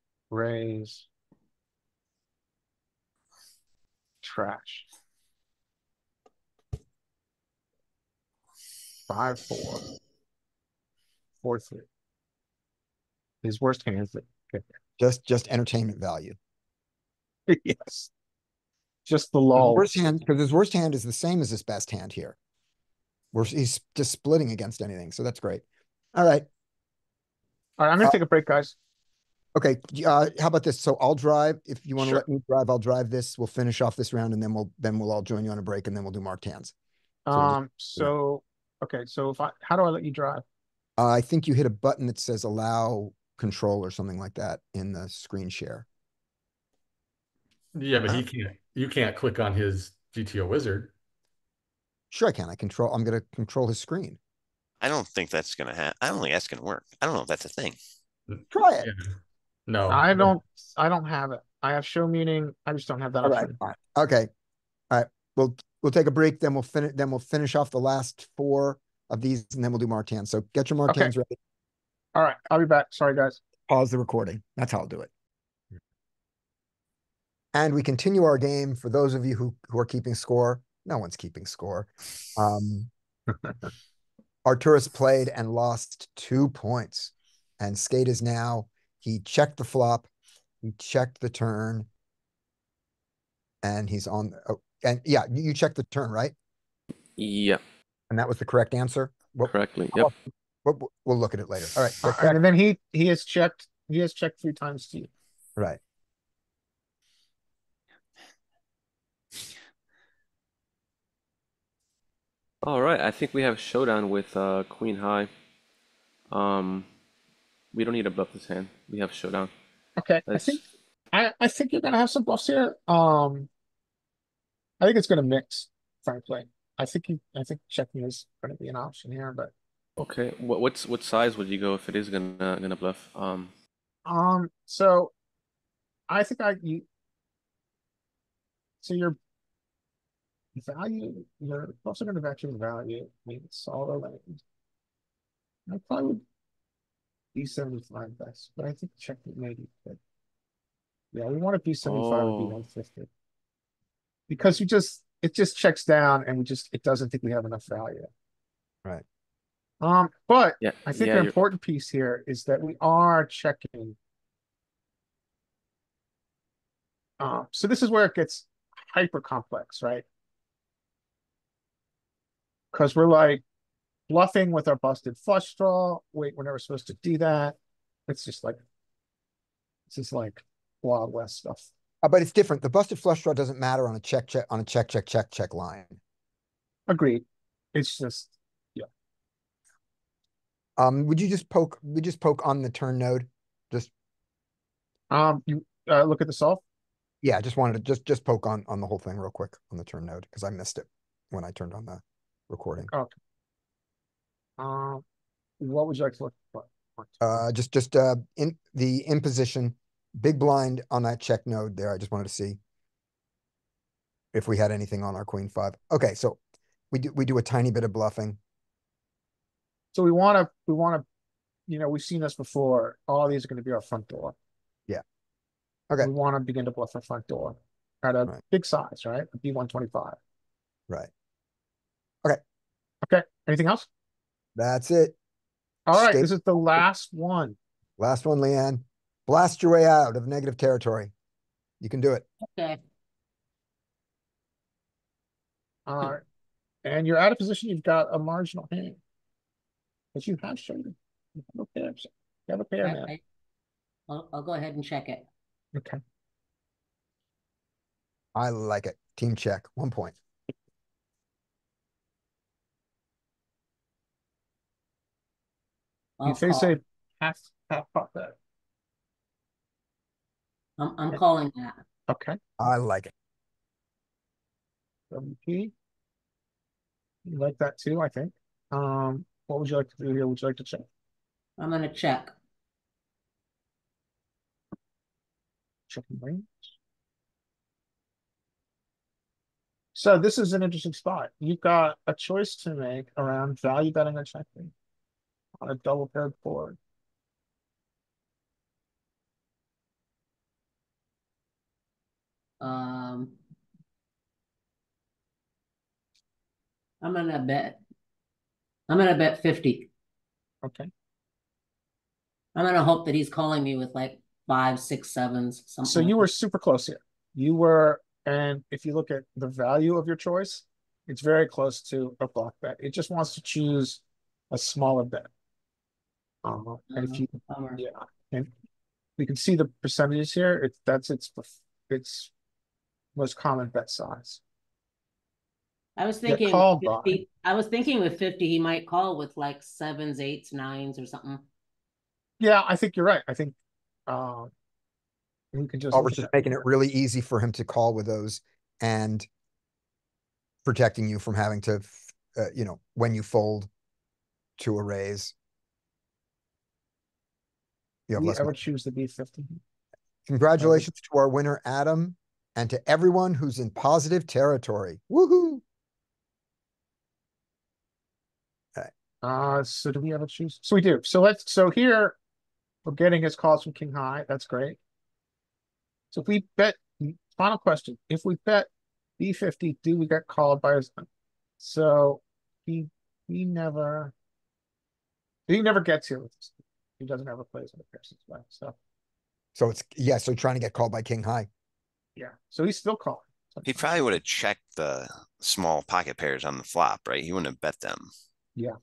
C: Trash. 5-4. 4-3. His worst hands.
B: Just entertainment value.
C: Yes. Just the lull.
B: Worst hand, because his worst hand is the same as his best hand here. He's just splitting against anything, so that's great. All right.
C: I'm gonna take a break, guys.
B: Okay. How about this? So I'll drive. If you want to let me drive, I'll drive this. We'll finish off this round, and then we'll all join you on a break, and then we'll do marked hands.
C: So okay. So how do I let you drive?
B: I think you hit a button that says allow control or something like that in the screen share.
A: Yeah, but you can't click on his GTO wizard.
B: Sure I can. I'm going to control his screen.
F: I don't think that's going to happen. I don't think that's going to work. I don't know if that's a thing.
B: Try it.
A: Yeah. No.
C: I don't have it. I have show meeting. I just don't have that option.
B: All right. Okay. All right. We'll take a break, then we'll finish off the last 4 of these, and then we'll do marked hands. So get your marked hands ready.
C: All right. I'll be back. Sorry, guys.
B: Pause the recording. That's how I'll do it. And we continue our game. For those of you who are keeping score, no one's keeping score. Arturas played and lost 2 points. And Skate is now, he checked the flop, he checked the turn, and he's on. And yeah, you checked the turn, right?
D: Yeah.
B: And that was the correct answer?
D: Correctly. Yep.
B: We'll look at it later. All right.
C: And then he has checked 3 times to you.
B: Right.
D: All right. I think we have showdown with Queen High. We don't need to bluff this hand. We have showdown.
C: Okay. I think you're gonna have some bluffs here. I think it's gonna mix, frankly. I think checking is gonna be an option here, but
D: Okay. What size would you go if it is gonna bluff?
C: So I think so your value, you're also going to bet your value. I mean, it's all the land. I probably would B75 best, but I think check maybe good. Yeah, we want a B75 or
D: Oh,
C: B150 because it just checks down and it doesn't think we have enough value.
B: Right.
C: But
D: yeah,
C: I think
D: yeah.
C: an important piece here is that we are checking. So this is where it gets hyper complex, right? Because we're like bluffing with our busted flush draw. Wait, we're never supposed to do that. It's just like Wild West stuff.
B: But it's different. The busted flush draw doesn't matter on a check line.
C: Agreed. It's just, yeah.
B: Would you just poke on the turn node? Just
C: You look at the solve.
B: yeah, I just wanted to just poke on the whole thing real quick on the turn node because I missed it when I turned on the recording.
C: Okay. What would you like to look for?
B: Just in the imposition, big blind on that check node there. I just wanted to see if we had anything on our queen 5. Okay, so we do a tiny bit of bluffing.
C: So we want to, we've seen this before. All these are going to be our front door.
B: Yeah. Okay.
C: We want to begin to bluff our front door at a
B: Right.
C: big size, right? A B125.
B: Right.
C: Okay. Anything else?
B: That's it.
C: All right.
B: Stay-
C: This is the last one.
B: Last one, Leanne. Blast your way out of negative territory. You can do it.
H: Okay.
C: And you're out of position. You've got a marginal hand. But you have shown you have a pair. You have a pair, man.
H: Right. I'll go ahead and check it.
C: Okay.
B: I like it. Team check. 1 point.
H: I'll
C: You face
H: call.
C: a half pot bet.
H: I'm calling that.
C: Okay.
B: I like it.
C: WP. You like that too, I think. What would you like to do here? Would you like to check?
H: I'm gonna check.
C: Checking range. So this is an interesting spot. You've got a choice to make around value betting or checking on a double paired board.
H: I'm gonna bet 50.
C: Okay.
H: I'm gonna hope that he's calling me with like 5, 6, 7s, something.
C: So you
H: like
C: were super close here. You were, and if you look at the value of your choice, it's very close to a block bet. It just wants to choose a smaller bet. And if you,
H: bummer.
C: yeah, and we can see the percentages here. That's its most common bet size.
H: I was
C: Get
H: thinking
C: called
H: 50. I was thinking with 50, he might call with like 7s, 8s, 9s, or something.
C: Yeah, I think you're right. I think we can just look
B: Albert's
C: at
B: just
C: that.
B: making it really easy for him to call with those and protecting you from having to, when you fold to a raise. You have
C: We
B: less
C: ever
B: money.
C: choose the B50?
B: Congratulations to our winner, Adam, and to everyone who's in positive territory. Woohoo!
C: So do we ever choose? So we do. So here we're getting his calls from King High. That's great. So if we bet, final question, if we bet B50, do we get called by his? So he never gets here with this. He doesn't ever plays with the Pearson's way.
B: So so trying to get called by King High.
C: Yeah. So he's still calling.
F: He probably would have checked the small pocket pairs on the flop, right? He wouldn't have bet them.
C: Yeah,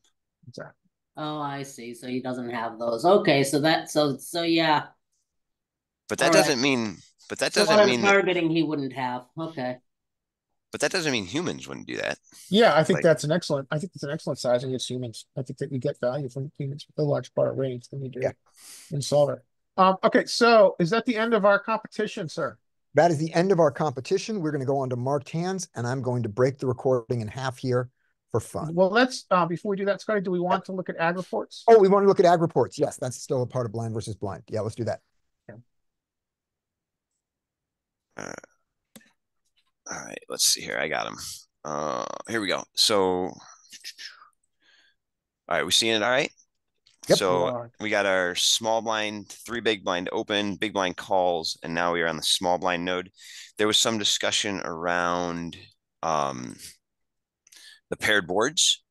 C: exactly.
H: Oh, I see. So he doesn't have those. Okay, so yeah.
F: But that doesn't mean. But that
H: So
F: doesn't mean that.
H: targeting he wouldn't have. Okay.
F: But that doesn't mean humans wouldn't do that.
C: Yeah, I think
F: Like-
C: that's an excellent. I think it's an excellent sizing against humans. I think that we get value from humans with a large part of range than we do in solver. Okay, so is that the end of our competition, sir?
B: That is the end of our competition. We're going to go on to marked hands, and I'm going to break the recording in half here for for fun.
C: Well, let's, before we do that, Scotty, do we want to look at ag reports?
B: Oh, we want to look at ag reports. Yes, that's still a part of blind versus blind. Yeah, let's do that.
F: All right, let's see here. I got them. Here we go. So, all right, we seeing it all right?
B: Yep.
F: So we got our small blind, 3 big blind open, big blind calls, and now we are on the small blind node. There was some discussion around the paired boards.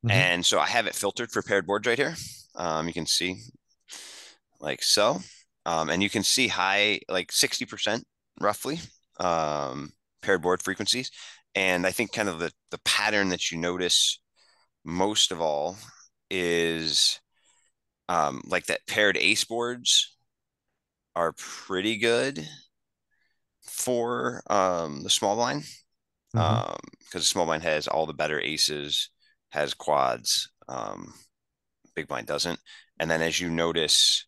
F: And so I have it filtered for paired boards right here. You can see like so. And you can see high, like 60% roughly, paired board frequencies. And I think kind of the pattern that you notice most of all is like that paired ace boards are pretty good for the small blind. Because the small blind has all the better aces, has quads, big blind doesn't. And then as you notice,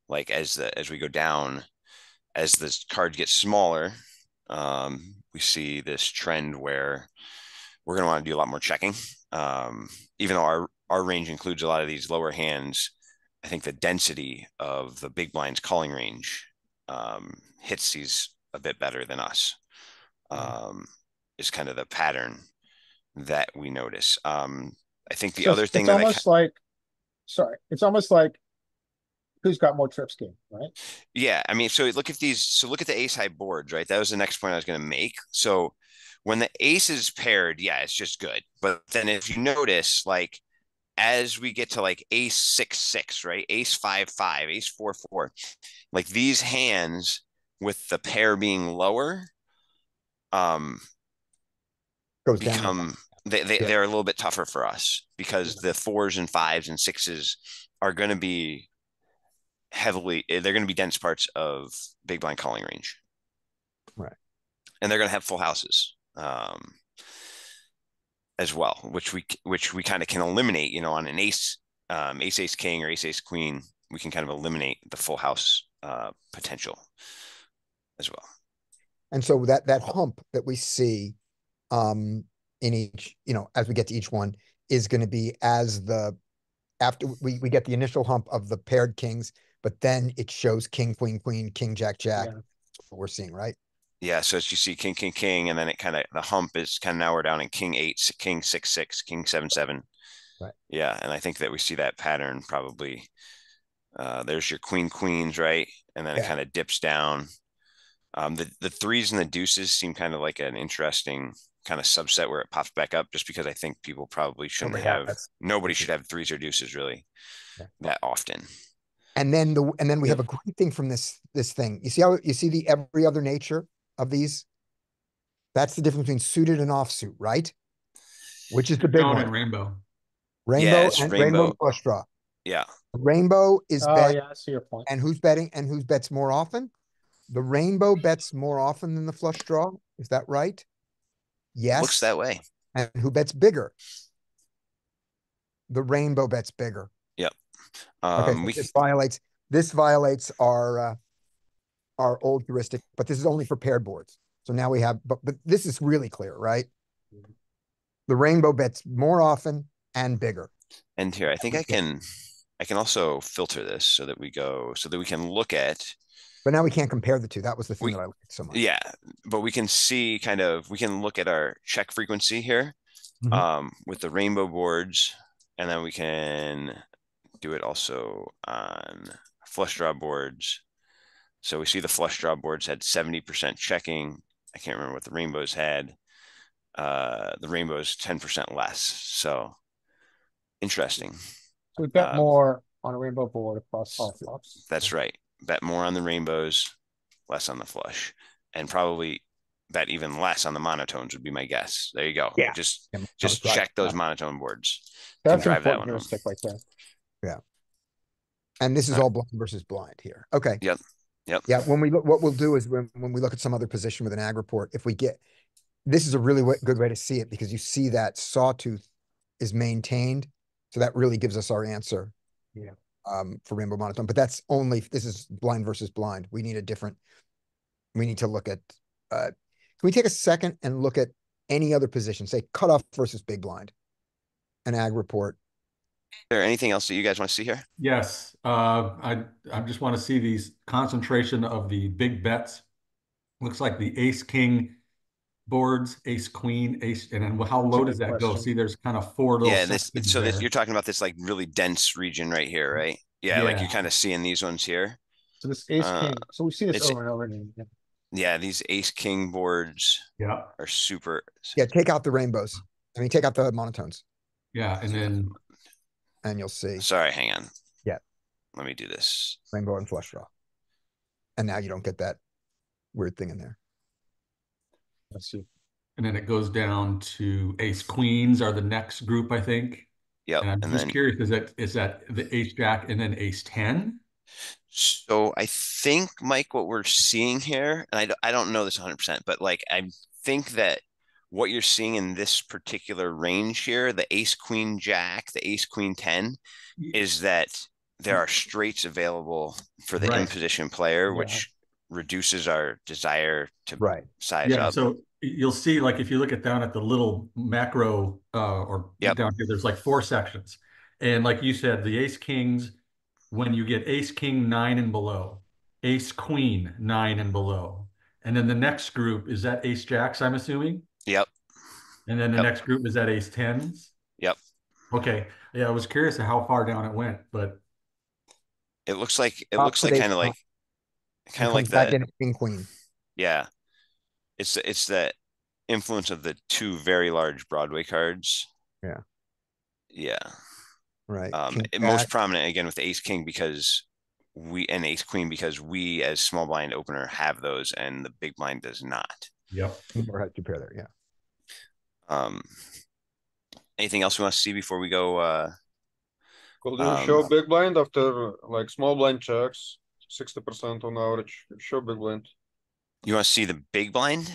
F: like as we go down, as this card gets smaller, we see this trend where we're going to want to do a lot more checking. Even though our range includes a lot of these lower hands, I think the density of the big blind's calling range hits these a bit better than us. Is kind of the pattern that we notice. I think the other thing
C: it's almost like who's got more trips game, right?
F: Yeah, I mean, so look at these. So look at the ace high boards, right? That was the next point I was going to make. So when the ace is paired, yeah, it's just good. But then if you notice, like as we get to like ace 6-6, right? Ace 5-5, ace 4-4, like these hands with the pair being lower,
B: Goes
F: become
B: down.
F: they're a little bit tougher for us because the 4s and 5s and 6s are going to be they're going to be dense parts of big blind calling range,
B: right?
F: And they're going to have full houses as well, which we kind of can eliminate, on an ace king or ace queen. We can kind of eliminate the full house potential as well.
B: And so that hump that we see in each, as we get to each one, is going to be after we get the initial hump of the paired kings, but then it shows king, queen, queen, king, jack, jack. Yeah. That's what we're seeing, right?
F: Yeah. So as you see king, king, king, and then the hump is kind of now we're down in king 8, king 6-6, king 7-7.
B: Right.
F: Yeah. And I think that we see that pattern probably. There's your queen, queens, right? And then it kind of dips down. The 3s and the deuces seem kind of like an interesting kind of subset where it pops back up, just because I think people probably shouldn't nobody should have 3s or deuces really that often.
B: And then we have a great thing from this thing. You see the every other nature of these? That's the difference between suited and offsuit, right? Which is the big one.
A: And rainbow.
B: Rainbow flush draw.
F: Yeah.
B: Rainbow is bet.
C: Yeah, I see your point.
B: And who's betting and who bets more often? The rainbow bets more often than the flush draw. Is that right? Yes.
F: Looks that way.
B: And who bets bigger? The rainbow bets bigger.
F: Yep.
B: Okay, so this violates our old heuristic, but this is only for paired boards. So now we have, but this is really clear, right? The rainbow bets more often and bigger.
F: And here, I think I can also filter this so that we can look at.
B: But now we can't compare the two. That was the thing that I liked so much.
F: Yeah, but we can see we can look at our check frequency here with the rainbow boards, and then we can do it also on flush draw boards. So we see the flush draw boards had 70% checking. I can't remember what the rainbows had. The rainbows 10% less. So interesting.
C: So we bet more on a rainbow board across all flops.
F: That's right. Bet more on the rainbows, less on the flush, and probably bet even less on the monotones would be my guess. There you go.
B: Yeah.
F: Just check those monotone boards.
C: That's an important heuristic right there.
B: Yeah. And this is all blind versus blind here. Okay.
F: Yep.
B: Yeah. What we'll do is when we look at some other position with an ag report, this is a really good way to see it, because you see that sawtooth is maintained. So that really gives us our answer.
C: Yeah.
B: For rainbow monotone, but this is blind versus blind. We need to look at, can we take a second and look at any other position, say cutoff versus big blind? an ag report.
F: Is there anything else that you guys want to see here?
A: Yes, I just want to see these concentration of the big bets. Looks like the ace king boards, ace queen, ace, and then how
C: That's a
A: low does
C: good
A: that go?
C: question.
A: See, there's kind of four little
F: Yeah,
A: sections
F: so
A: there.
F: you're talking about this like really dense region right here, right? Yeah, like
A: Yeah.
F: you're kind of seeing these ones here.
C: So this ace
F: Uh,
C: king. So we see this
F: it's-
C: over and over again. Yeah.
F: Yeah, these ace king boards
A: Yeah,
F: are super.
B: Yeah, take out the rainbows. I mean, take out the monotones,
A: yeah, and then
B: and you'll see
F: Sorry, hang on.
B: Yeah.
F: Let me do this.
B: rainbow and flush draw. And now you don't get that weird thing in there.
C: Let's see.
A: and then it goes down to ace queens are the next group, I think.
F: Yep.
A: And I'm
F: And
A: just
F: then
A: curious, is that the ace jack and then ace 10?
F: so I think, Mike, what we're seeing here, and I don't know this 100%, but like I think that what you're seeing in this particular range here, the ace queen jack, the ace queen 10, is that there are straights available for the in position player,
C: Yeah.
F: which reduces our desire to
B: Right.
F: size
A: Yeah,
F: up.
A: so you'll see, like, if you look at down at the little macro, or
F: Yep.
A: down here, there's like 4 sections. And like you said, the ace kings, when you get ace king 9 and below, ace queen 9 and below. And then the next group, is that ace jacks, I'm assuming?
F: Yep.
A: And then the
F: Yep.
A: next group, is that ace 10s?
F: Yep.
A: Okay. Yeah, I was curious of how far down it went, but
F: It looks like
B: Oxidate
F: kind of like
B: back
F: the
B: in king queen.
F: yeah. It's the influence of the 2 very large Broadway cards.
B: Yeah.
F: Yeah.
B: Right.
F: Most prominent again with ace king because and ace queen because we as small blind opener have those and the big blind does not.
A: yep.
B: Or had to pair there. Yeah.
F: Anything else we want to see before we go?
E: Could you show big blind after like small blind checks, 60% on average? Show big blind.
F: You want to see the big blind?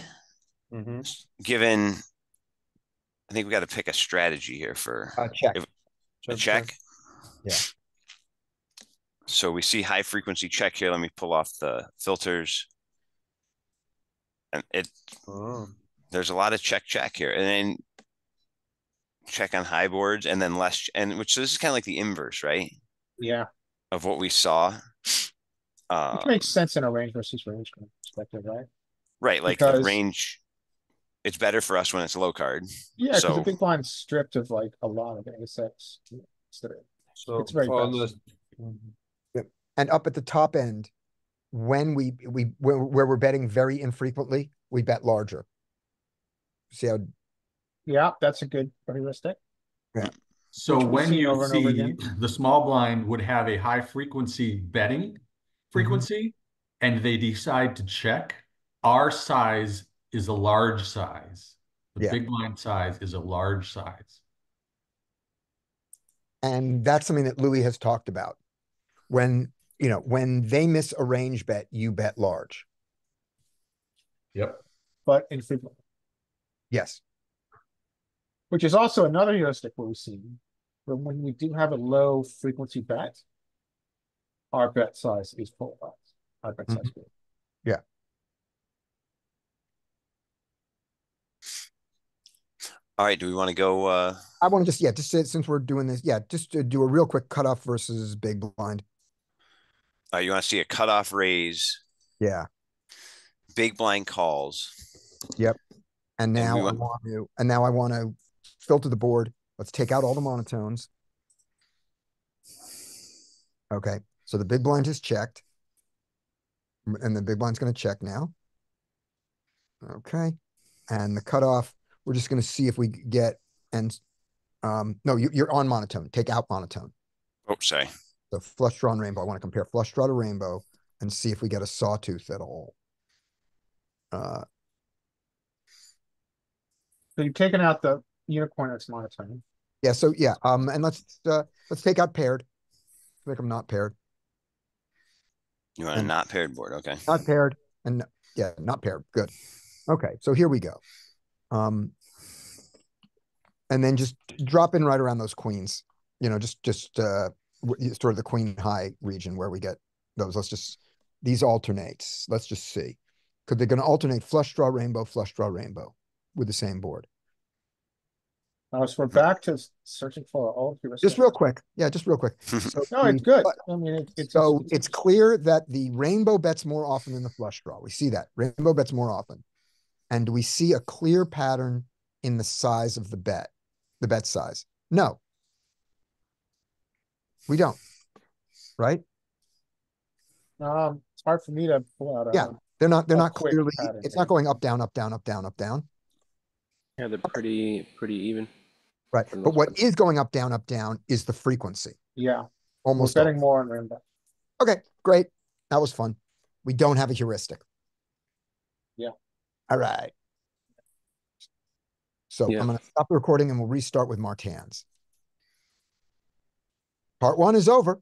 E: Mm-hmm.
F: Given, I think we got to pick a strategy here for
B: Check.
F: a check.
B: Yeah.
F: So we see high frequency check here. Let me pull off the filters. And there's a lot of check here. And then check on high boards and then less, and which this is kind of like the inverse, right?
C: Yeah.
F: Of what we saw.
C: Which makes sense in a range versus range perspective, right?
F: Right. Like the range, it's better for us when it's low card.
C: Yeah, because the big blind's stripped of like a lot of assets. So it's very fast.
B: And up at the top end, when where we're betting very infrequently, we bet larger. See how?
C: Yeah, that's a good heuristic.
B: Yeah.
A: So when you see the small blind would have a high frequency betting frequency, and they decide to check, our size is a large size. The big blind size is a large size.
B: And that's something that Louis has talked about. When they miss a range bet, you bet large.
A: Yep.
C: But infrequently.
B: Yes.
C: Which is also another heuristic we've seen. But when we do have a low frequency bet, our bet size is full size. Our bet size big.
B: Yeah.
F: All right. Do we want to go?
B: I want to just since we're doing this, just to do a real quick cutoff versus big blind.
F: You want to see a cutoff raise?
B: Yeah.
F: Big blind calls.
B: Yep. And now I want to filter the board. Let's take out all the monotones. Okay. So the big blind is checked. And the big blind's going to check now. Okay. And the cutoff, we're just going to see if we get, no, you're on monotone. Take out monotone.
F: Oh, sorry.
B: The flush draw and rainbow. I want to compare flush draw to rainbow and see if we get a sawtooth at all.
C: So you've taken out the unicorn that's monotone.
B: Yeah. So yeah. And let's take out paired. Make them not paired.
F: You want a not paired board? Okay.
B: Not paired. And yeah, not paired. Good. Okay. So here we go. And then just drop in right around those queens. Just sort of the queen high region where we get those. These alternates. Let's just see. Because they're going to alternate flush draw rainbow with the same board.
C: So we're back to searching for all heuristic.
B: Just real quick. Yeah, just real quick. So
C: No, it's good. I mean, it's
B: so it's clear that the rainbow bets more often than the flush draw. We see that. Rainbow bets more often. And do we see a clear pattern in the size of the bet size? No. We don't. Right?
C: It's hard for me to pull out
B: Yeah, they're not
C: quick
B: clearly,
C: pattern
B: it's
C: here.
B: not going up, down, up, down, up, down, up, down.
D: Yeah, they're pretty even.
B: Right. But what is going up, down is the frequency.
C: Yeah.
B: Almost
C: We're betting
B: all.
C: more on rainbow.
B: Okay, great. That was fun. We don't have a heuristic.
C: Yeah.
B: All right. So
D: Yeah.
B: I'm going to stop the recording and we'll restart with Martins. Part 1 is over.